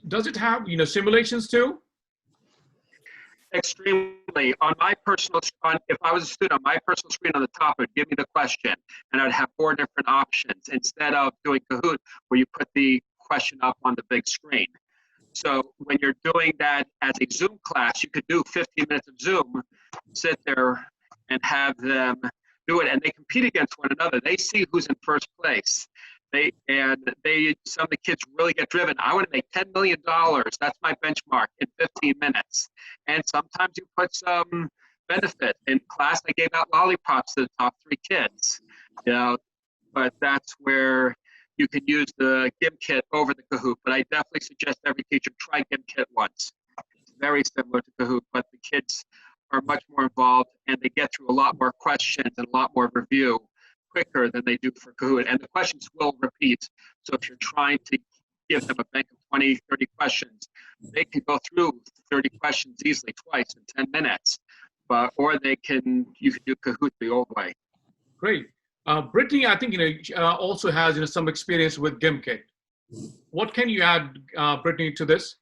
does it have simulations too? Extremely. On my personal, if I was a student, on my personal screen on the top, it would give me the question, and I'd have 4 different options instead of doing Kahoot, where you put the question up on the big screen. So when you're doing that as a Zoom class, you could do 15 minutes of Zoom, sit there and have them do it, and they compete against one another. They see who's in first place. Some of the kids really get driven. I want to make $10 million. That's my benchmark in 15 minutes. And sometimes you put some benefit. In class, I gave out lollipops to the top 3 kids. But that's where you can use the GimKit over the Kahoot. But I definitely suggest every teacher try GimKit once. It's very similar to Kahoot, but the kids are much more involved, and they get through a lot more questions and a lot more review quicker than they do for Kahoot. And the questions will repeat. So if you're trying to give them a bank of 20, 30 questions, they can go through 30 questions easily twice in 10 minutes. Or you can do Kahoot the old way. Great. Brittany, I think also has some experience with GimKit. What can you add, Brittany, to this?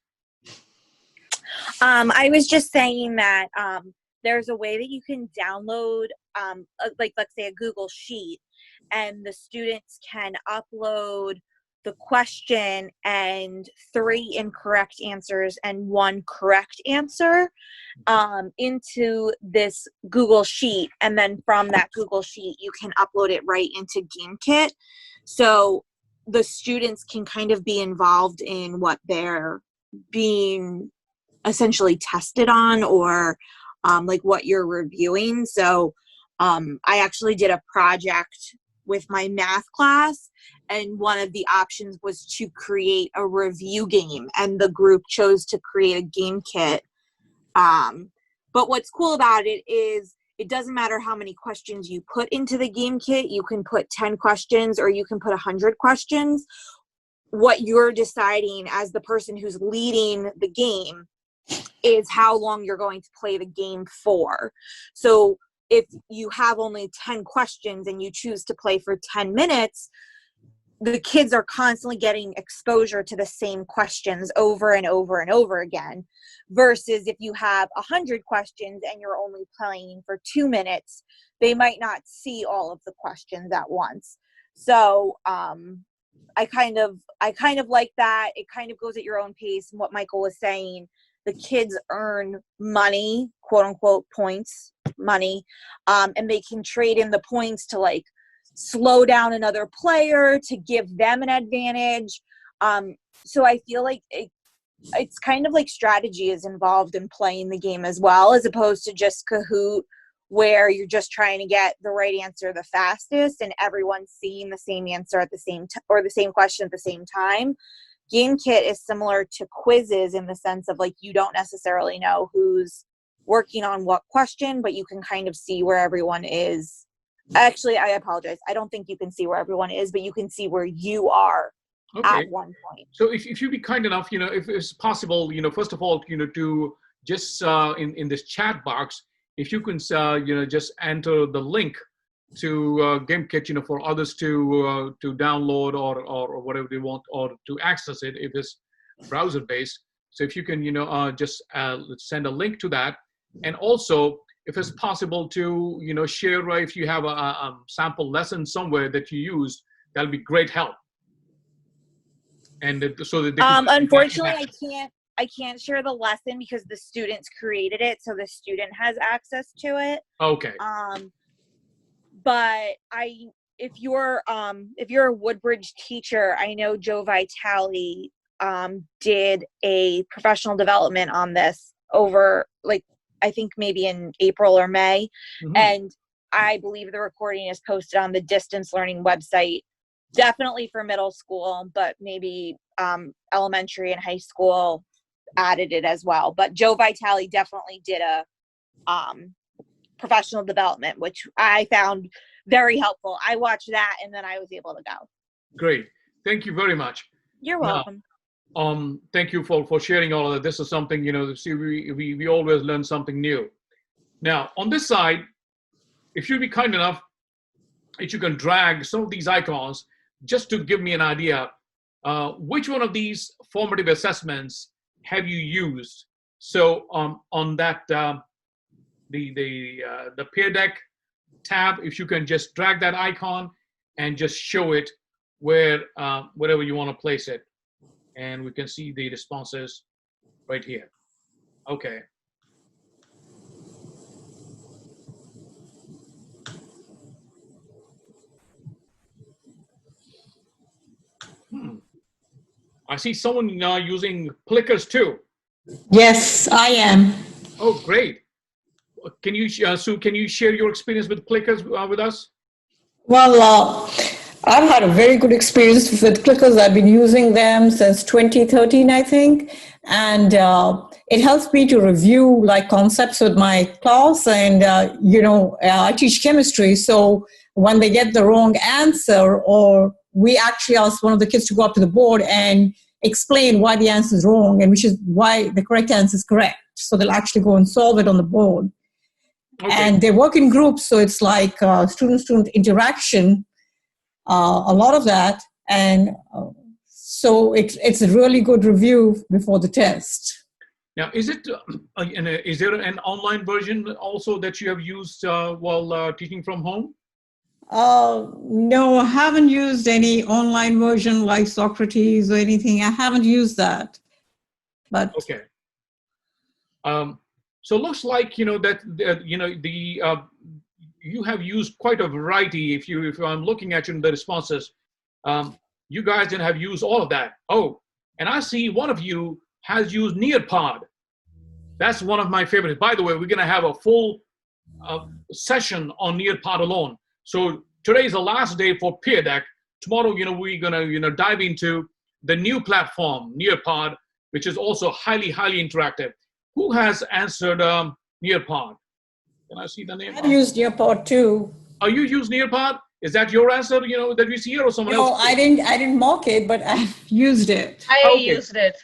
I was just saying that there's a way that you can download, let's say a Google Sheet, and the students can upload the question and 3 incorrect answers and 1 correct answer into this Google Sheet. And then from that Google Sheet, you can upload it right into GimKit. So the students can kind of be involved in what they're being essentially tested on, or like what you're reviewing. So I actually did a project with my math class, and one of the options was to create a review game, and the group chose to create a game kit. But what's cool about it is it doesn't matter how many questions you put into the game kit. You can put 10 questions or you can put 100 questions. What you're deciding as the person who's leading the game is how long you're going to play the game for. So if you have only 10 questions and you choose to play for 10 minutes, the kids are constantly getting exposure to the same questions over and over and over again, versus if you have 100 questions and you're only playing for 2 minutes, they might not see all of the questions at once. So I kind of like that. It kind of goes at your own pace. And what Michael was saying, the kids earn money, quote unquote points, money, and they can trade in the points to like slow down another player to give them an advantage. So I feel like it's kind of like strategy is involved in playing the game as well, as opposed to just Kahoot, where you're just trying to get the right answer the fastest and everyone's seeing the same answer at the same or the same question at the same time. Game kit is similar to quizzes in the sense of like you don't necessarily know who's working on what question, but you can kind of see where everyone is. Actually, I apologize. I don't think you can see where everyone is, but you can see where you are at one point. So if you'd be kind enough, if it's possible, first of all, to just in this chat box, if you can, just enter the link to GameKit, for others to download or whatever they want, or to access it if it's browser based. So if you can, just send a link to that, and also if it's possible to, share if you have a sample lesson somewhere that you used, that'll be great help. And so that they can unfortunately, I can't share the lesson because the students created it, so the student has access to it. Okay. But if you're a Woodbridge teacher, I know Joe Vitale did a professional development on this over I think maybe in April or May. Mm-hmm. And I believe the recording is posted on the distance learning website, definitely for middle school, but maybe elementary and high school added it as well. But Joe Vitale definitely did a professional development, which I found very helpful. I watched that and then I was able to go. Great. Thank you very much. You're welcome. Thank you for sharing all of that. This is something, see, we always learn something new. Now, on this side, if you'd be kind enough, if you can drag some of these icons just to give me an idea, which one of these formative assessments have you used? So on that, the peer deck tab, if you can just drag that icon and just show it wherever you want to place it. And we can see the responses right here. Okay. I see someone using clickers too. Yes, I am. Oh, great. Can you, Sue, can you share your experience with clickers with us? Well, I've had a very good experience with clickers. I've been using them since 2013, I think. And it helps me to review concepts with my class. And, I teach chemistry. So when they get the wrong answer, or we actually ask one of the kids to go up to the board and explain why the answer is wrong and which is why the correct answer is correct. So they'll actually go and solve it on the board. Okay. And they work in groups. So it's like student-student interaction. A lot of that, and so it's a really good review before the test. Now, is there an online version also that you have used while teaching from home? No, I haven't used any online version like Socrates or anything. I haven't used that. But okay. So it looks like you have used quite a variety. If I'm looking at the responses, you guys didn't have used all of that. Oh, and I see one of you has used Nearpod. That's one of my favorites. By the way, we're going to have a full session on Nearpod alone. So today is the last day for Peer Deck. Tomorrow, we're going to, dive into the new platform, Nearpod, which is also highly, highly interactive. Who has answered Nearpod? Can I see the name? I've used Nearpod too. Oh, you use Nearpod? Is that your answer, that we see here, or someone No, else? I didn't mark it, but I've used it. I Okay. used it.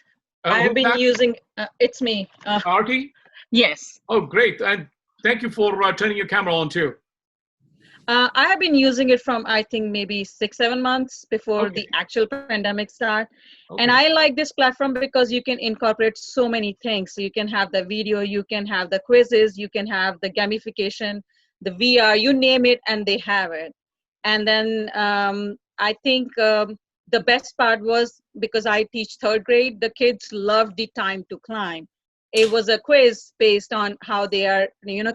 I've who's been that? using, it's me. Artie? Yes. Oh, great. And thank you for turning your camera on too. I have been using it from, I think, maybe 6-7 months before Okay. the actual pandemic start. Okay. And I like this platform because you can incorporate so many things. So you can have the video, you can have the quizzes, you can have the gamification, the VR, you name it, and they have it. And then I think the best part was, because I teach 3rd grade, the kids loved the time to climb. It was a quiz based on how they are,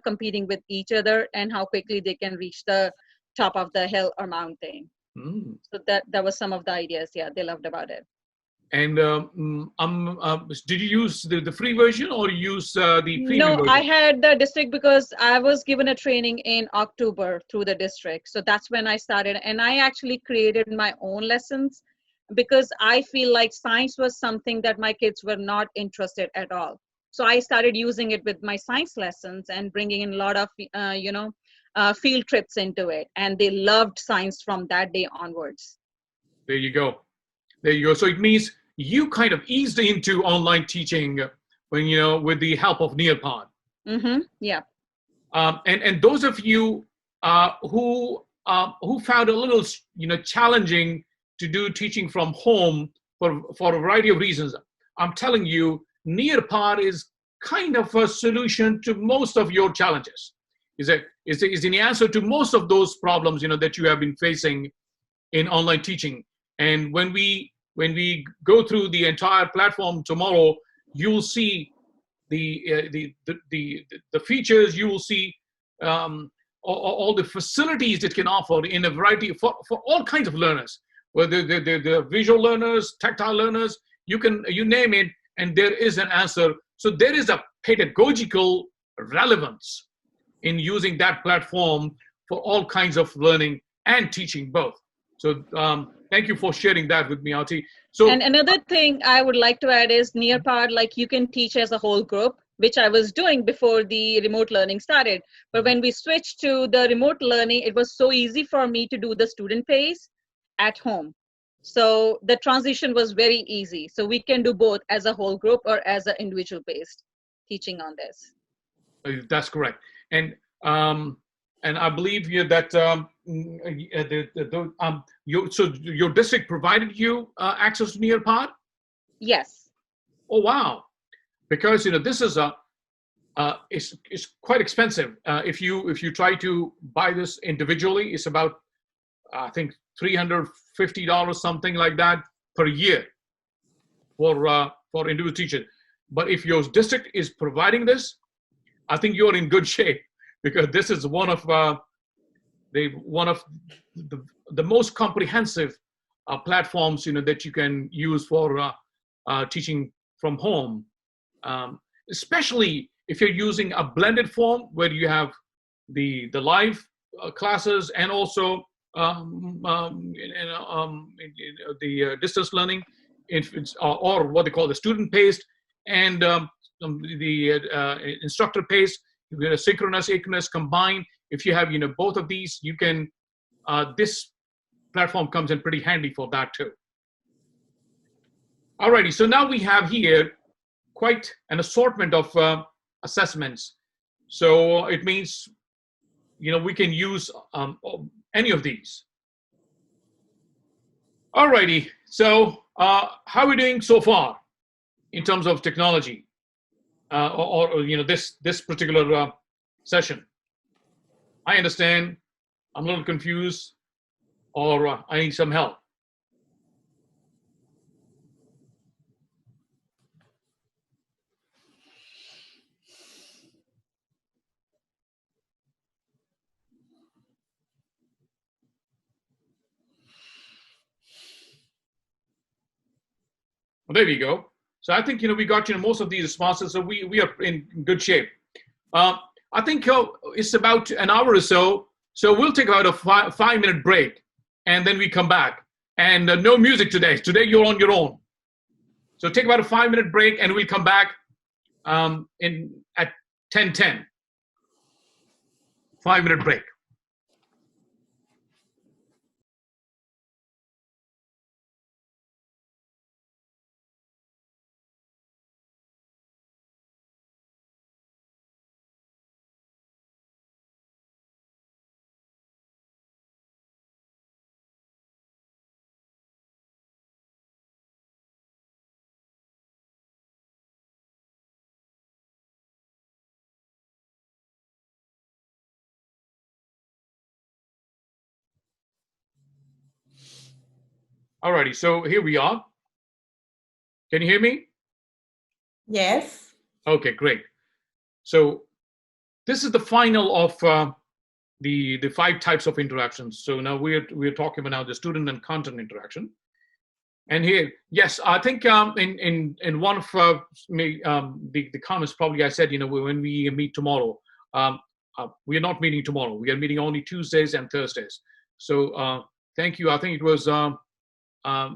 competing with each other and how quickly they can reach the top of the hill or mountain. Mm. So that was some of the ideas. Yeah, they loved about it. And did you use the free version or use the premium No, version? I had the district because I was given a training in October through the district. So that's when I started. And I actually created my own lessons because I feel like science was something that my kids were not interested at all. So I started using it with my science lessons and bringing in a lot of, field trips into it. And they loved science from that day onwards. There you go. There you go. So it means you kind of eased into online teaching when, with the help of Nearpod. Mm-hmm. Yeah. And those of you who found a little, challenging to do teaching from home for a variety of reasons, I'm telling you, Nearpod is kind of a solution to most of your challenges. Is an answer to most of those problems, that you have been facing in online teaching. And when we go through the entire platform tomorrow, you'll see the features. You will see all the facilities it can offer in a variety for all kinds of learners, whether the visual learners, tactile learners, you name it, and there is an answer. So there is a pedagogical relevance in using that platform for all kinds of learning and teaching both. So thank you for sharing that with me, Artie. So, and another thing I would like to add is Nearpod, like you can teach as a whole group, which I was doing before the remote learning started. But when we switched to the remote learning, it was so easy for me to do the student pace at home. So the transition was very easy. So we can do both as a whole group or as an individual based teaching on this. That's correct. And I believe that so your district provided you access to Nearpod? Yes. Oh wow! Because this is it's quite expensive. If you try to buy this individually, it's about I think $350, something like that, per year for individual teachers. But if your district is providing this, I think you're in good shape, because this is one of the most comprehensive platforms that you can use for teaching from home, especially if you're using a blended form where you have the live classes and also the distance learning, or what they call the student paced, and the instructor paced, synchronous, asynchronous combined. If you have both of these, you can this platform comes in pretty handy for that too. Alrighty, so now we have here quite an assortment of assessments. So it means we can use any of these. Alrighty, so how are we doing so far in terms of technology, or this particular session? I understand. I'm a little confused, or I need some help. Well, there we go. So I think, we got, most of these responses, so we are in good shape. I think it's about an hour or so, so we'll take about a 5-minute break, and then we come back. And no music today. Today you're on your own. So take about a 5-minute break, and we'll come back at 10:10. 5-minute break. Alrighty, so here we are. Can you hear me? Yes. Okay, great. So this is the final of the 5 types of interactions. So now we're talking about now the student and content interaction. And here, yes, I think in one of the comments, probably I said, when we meet tomorrow, we are not meeting tomorrow. We are meeting only Tuesdays and Thursdays. So thank you. I think it was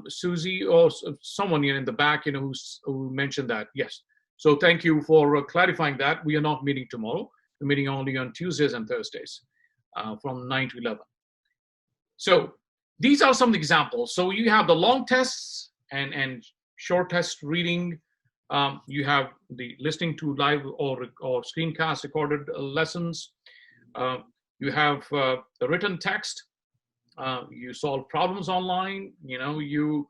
Susie or someone in the back, who mentioned that. Yes. So thank you for clarifying that. We are not meeting tomorrow. We're meeting only on Tuesdays and Thursdays from 9 to 11. So these are some examples. So you have the long tests and short test reading. You have the listening to live or screencast recorded lessons. You have the written text. You solve problems online. You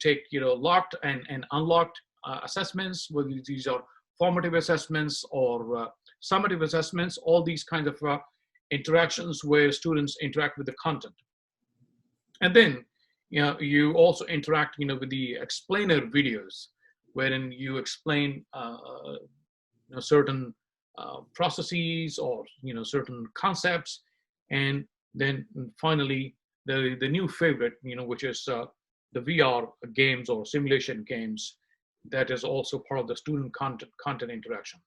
take locked and unlocked assessments, whether these are formative assessments or summative assessments. All these kinds of interactions where students interact with the content. And then you also interact with the explainer videos, wherein you explain certain processes or certain concepts. And then finally the new favorite, which is the VR games or simulation games. That is also part of the student content interaction.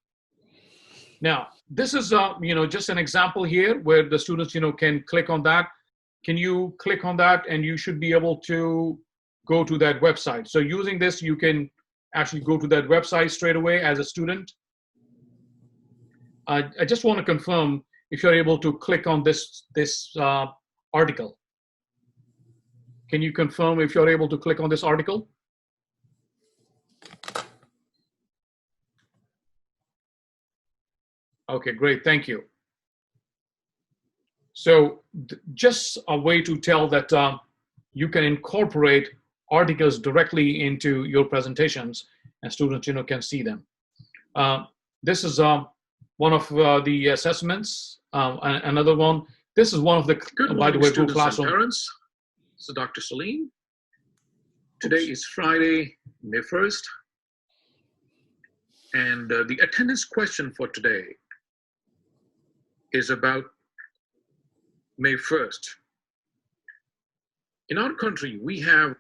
Now, this is just an example here where the students can click on that. Can you click on that, and you should be able to go to that website. So using this, you can actually go to that website straight away as a student. I just want to confirm if you're able to click on this article. Can you confirm if you're able to click on this article? Okay, great, thank you. So just a way to tell that you can incorporate articles directly into your presentations, and students can see them. This is one of the assessments. Another one. This is one of the, by the way, Google Classroom. Parents. So Dr. Saleem. Today is Friday, May 1st. And the attendance question for today is about May 1st. In our country, we have...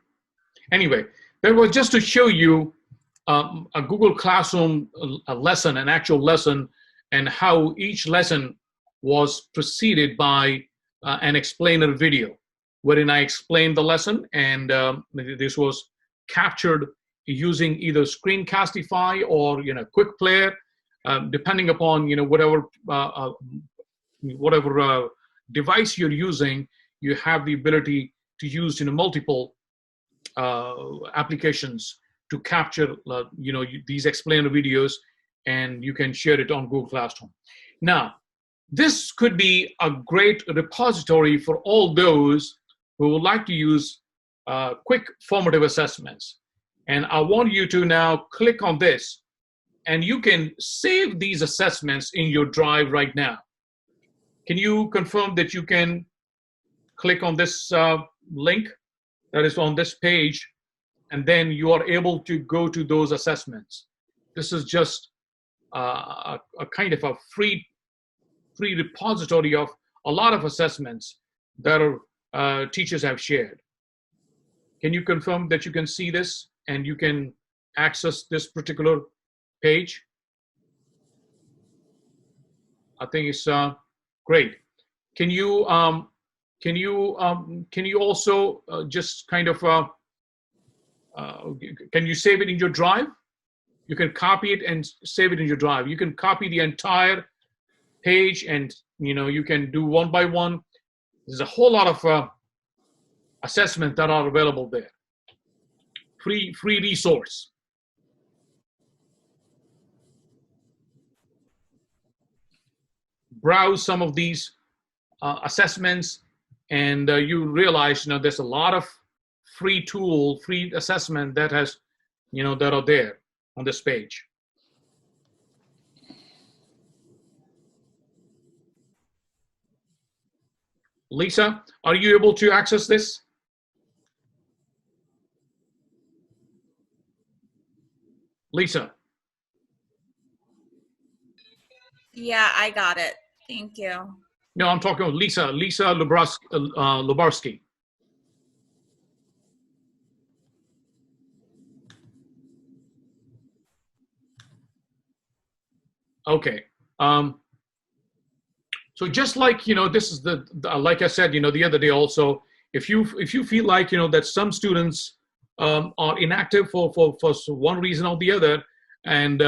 Anyway, that was just to show you a Google Classroom lesson, an actual lesson, and how each lesson was preceded by an explainer video, wherein I explained the lesson, and this was captured using either Screencastify or Quick Player, depending upon whatever device you're using. You have the ability to use multiple applications to capture these explainer videos, and you can share it on Google Classroom. Now, this could be a great repository for all those who would like to use quick formative assessments. And I want you to now click on this, and you can save these assessments in your drive right now. Can you confirm that you can click on this link that is on this page, and then you are able to go to those assessments? This is just a kind of a free repository of a lot of assessments that our teachers have shared. Can you confirm that you can see this and you can access this particular page? I think it's great. Can you also just kind of can you save it in your drive? You can copy it and save it in your drive. You can copy the entire page, and you can do one by one. There's a whole lot of assessments that are available there. Free resource. Browse some of these assessments, and you realize there's a lot of free assessment that has that are there on this page. Lisa, are you able to access this? Lisa. Yeah, I got it. Thank you. No, I'm talking about Lisa Lubarsky. Okay. So just like, this is the like I said, the other day also, if you feel like, that some students are inactive for one reason or the other, and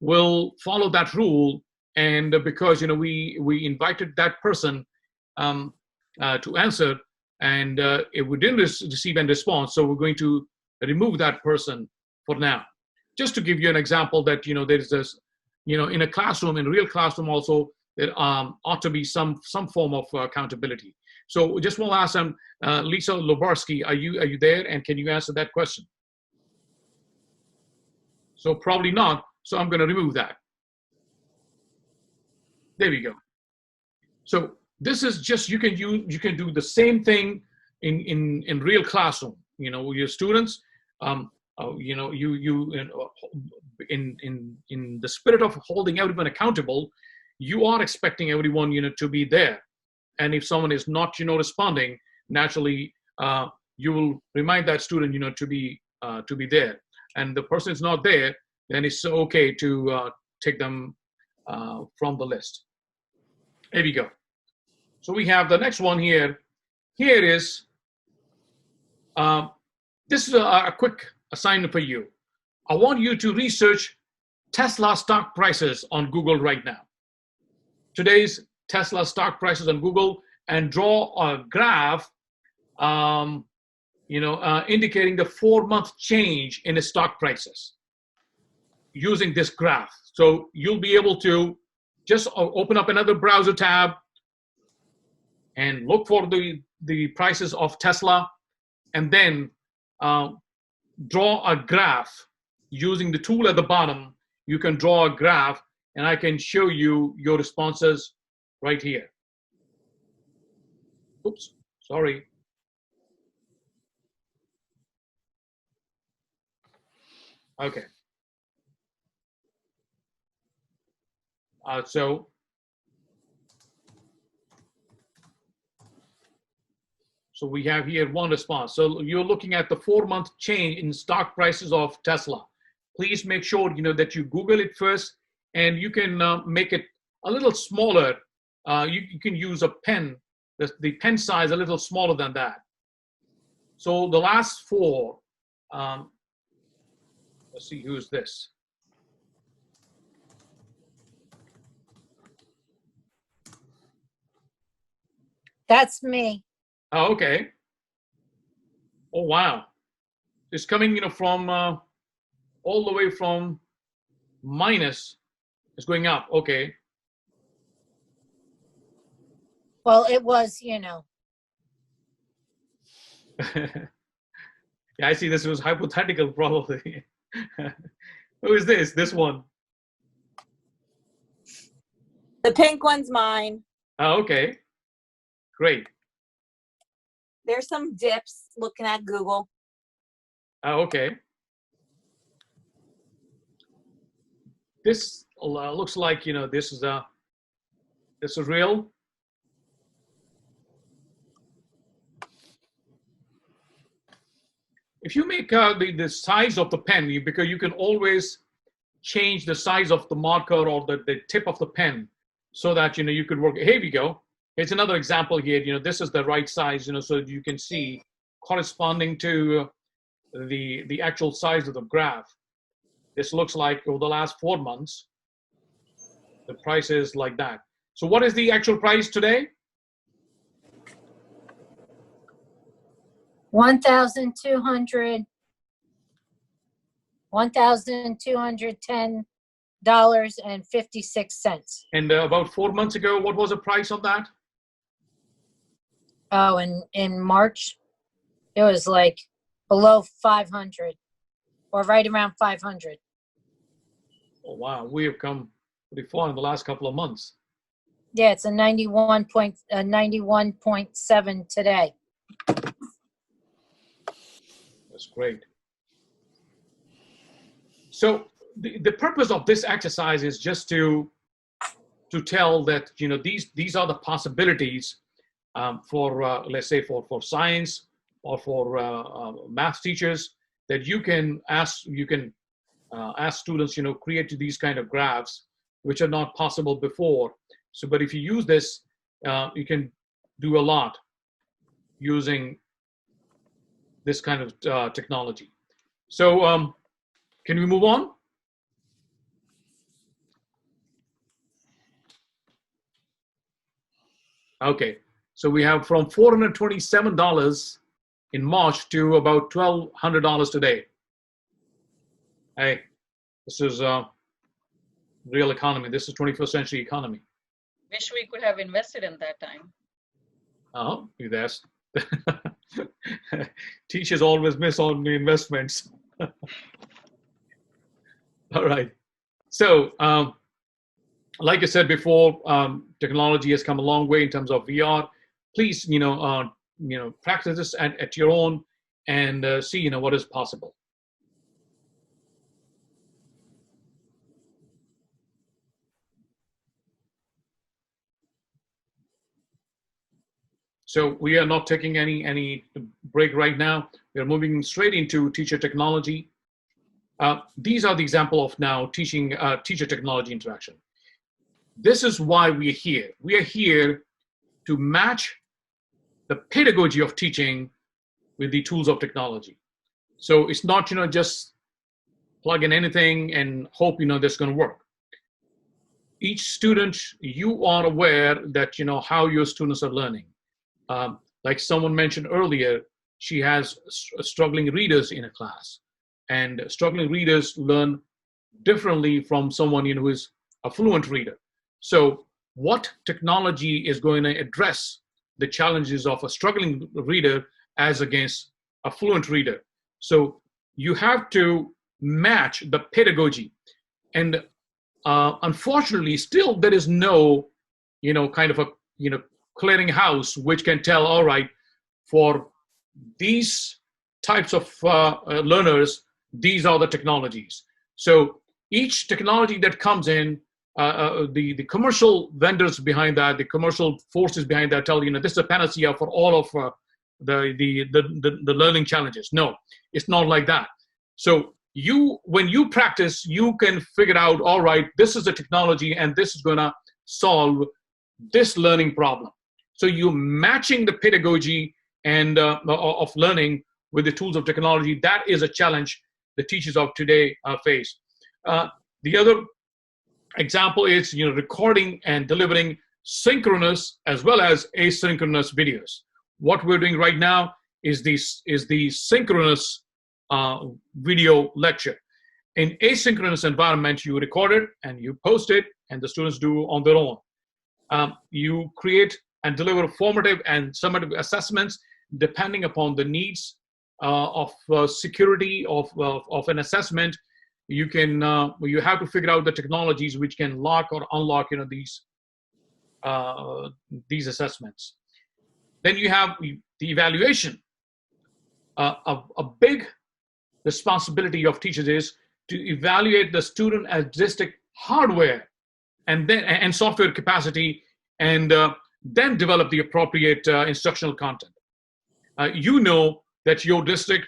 will follow that rule, and because, we invited that person to answer, and if we didn't receive any response, so we're going to remove that person for now. Just to give you an example that, there's this, in a classroom, in a real classroom also, there ought to be some form of accountability. So just want to ask Lisa Lubarsky, are you there, and can you answer that question? So probably not, so I'm going to remove that. There we go. So this is just, you can do the same thing in real classroom. Your students, in the spirit of holding everyone accountable, you are expecting everyone, to be there. And if someone is not, responding, naturally, you will remind that student, to be there. And the person is not there, then it's okay to take them from the list. There we go. So we have the next one here. Here is, this is a quick assignment for you. I want you to research Tesla stock prices on Google right now. Today's Tesla stock prices on Google, and draw a graph, indicating the 4-month change in the stock prices using this graph. So you'll be able to just open up another browser tab and look for the prices of Tesla, and then draw a graph using the tool at the bottom. You can draw a graph, and I can show you your responses right here. Oops, sorry. Okay. So we have here one response. So you're looking at the 4-month change in stock prices of Tesla. Please make sure that you Google it first, and you can make it a little smaller. You can use a pen, the pen size a little smaller than that. So the last 4, let's see, who's this? That's me. Oh, okay. Oh, wow. It's coming, from all the way from minus. It's going up. Okay. Well, it was, Yeah, I see this was hypothetical, probably. Who is this? This one. The pink one's mine. Oh, okay. Great. There's some dips looking at Google. Oh, okay. This looks like, this is real. if you make the size of the pen, because you can always change the size of the marker or the tip of the pen so that, you could work. Here we go. Here's another example here. This is the right size, so you can see corresponding to the actual size of the graph. This looks like over the last 4 months, the price is like that. So what is the actual price today? $1,210.56. And about 4 months ago, what was the price of that? Oh, in March, it was like below 500 or right around 500. Oh, wow. We have come pretty far in the last couple of months. Yeah, it's a 91.7 today. That's great. So the purpose of this exercise is just to tell that, these are the possibilities for, let's say, for science or for math teachers, that you can ask students, create these kind of graphs, which are not possible before. So, but if you use this, you can do a lot using this kind of technology. So, can we move on? Okay, so we have from $427 in March to about $1,200 today. Hey, this is real economy. This is 21st century economy. Wish we could have invested in that time. Oh, that's teachers always miss on the investments. All right. So, like I said before, technology has come a long way in terms of VR. Please, practice this at your own and see, what is possible. So we are not taking any break right now. We are moving straight into teacher technology. These are the example of now teaching teacher technology interaction. This is why we are here. We are here to match the pedagogy of teaching with the tools of technology. So it's not, just plug in anything and hope, that's going to work. Each student, you are aware that, how your students are learning. Like someone mentioned earlier, she has struggling readers in a class, and struggling readers learn differently from someone who is a fluent reader. So what technology is going to address the challenges of a struggling reader as against a fluent reader? So you have to match the pedagogy. And unfortunately, still there is no, kind of a, clearing house which can tell, all right, for these types of learners, these are the technologies. So each technology that comes in, the commercial vendors behind that, the commercial forces behind that tell, this is a panacea for all of the learning challenges. No, it's not like that. So when you practice, you can figure out, all right, this is a technology and this is gonna solve this learning problem. So you're matching the pedagogy and of learning with the tools of technology. That is a challenge the teachers of today face. The other example is, recording and delivering synchronous as well as asynchronous videos. What we're doing right now is the synchronous video lecture. In asynchronous environment, you record it and you post it, and the students do on their own. You create and deliver formative and summative assessments depending upon the needs of security of an assessment. You can you have to figure out the technologies which can lock or unlock these assessments. Then you have the evaluation. A big responsibility of teachers is to evaluate the student artistic hardware and software capacity, and then develop the appropriate instructional content. You know that your district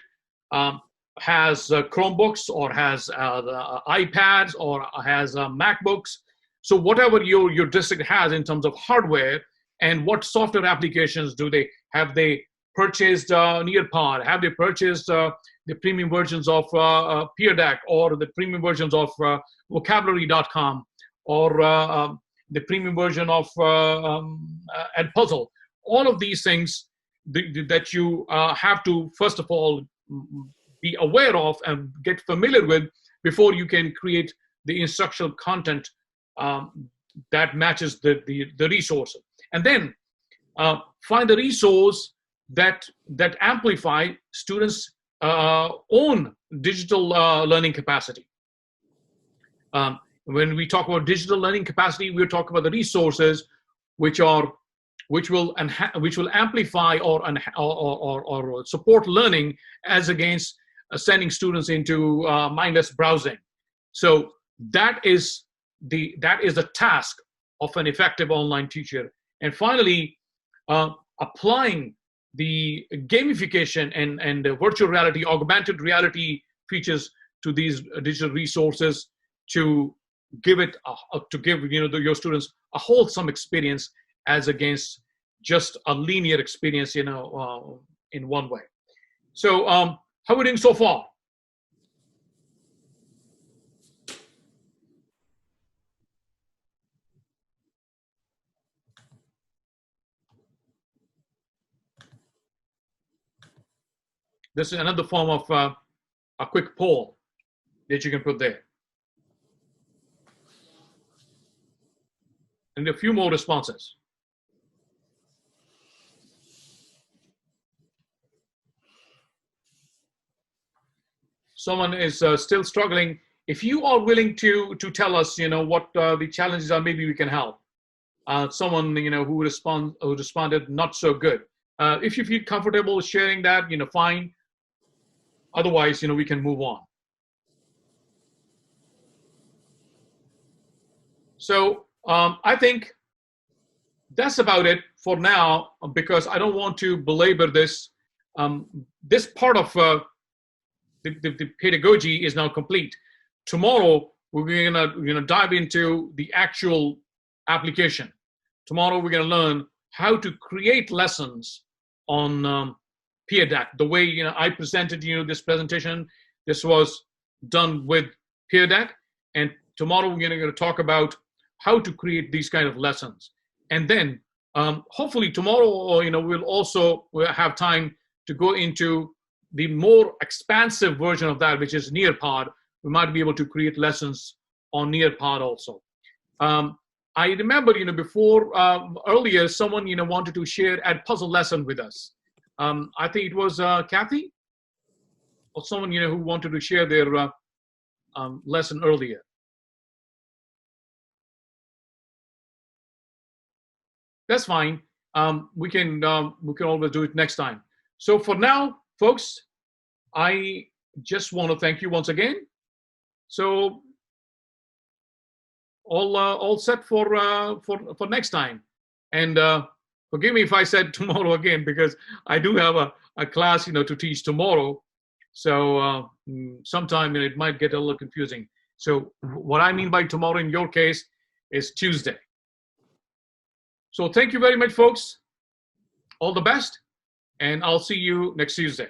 has Chromebooks or has iPads or has MacBooks. So whatever your district has in terms of hardware, and what software applications do they have? They purchased Nearpod? Have they purchased the premium versions of Peer Deck, or the premium versions of vocabulary.com, or the premium version of Edpuzzle? All of these things that you have to, first of all, be aware of and get familiar with before you can create the instructional content that matches the resources. And then find the resource that amplify students' own digital learning capacity. When we talk about digital learning capacity, we're talking about the resources which will amplify or support learning, as against sending students into mindless browsing. So that is the task of an effective online teacher. And finally, applying the gamification and the virtual reality, augmented reality features to these digital resources to give your students a wholesome experience, as against just a linear experience, in one way. So how are we doing so far? This is another form of a quick poll that you can put there. And a few more responses. Someone is still struggling. If you are willing to tell us, what the challenges are, maybe we can help. Someone, who responded not so good. If you feel comfortable sharing that, fine. Otherwise, we can move on. So I think that's about it for now, because I don't want to belabor this. This part of the pedagogy is now complete. Tomorrow, we're gonna dive into the actual application. Tomorrow, we're gonna learn how to create lessons on Peer Deck. The way I presented this presentation, this was done with Peer Deck, and tomorrow we're going to talk about how to create these kind of lessons. And then hopefully tomorrow, we'll have time to go into the more expansive version of that, which is Nearpod. We might be able to create lessons on Nearpod also. I remember, before earlier, someone wanted to share a puzzle lesson with us. I think it was Kathy, or someone who wanted to share their lesson earlier. That's fine. We can always do it next time. So for now, folks, I just want to thank you once again. So all set for next time. And forgive me if I said tomorrow again, because I do have a class, to teach tomorrow. So sometime it might get a little confusing. So what I mean by tomorrow in your case is Tuesday. So thank you very much, folks. All the best, and I'll see you next Tuesday.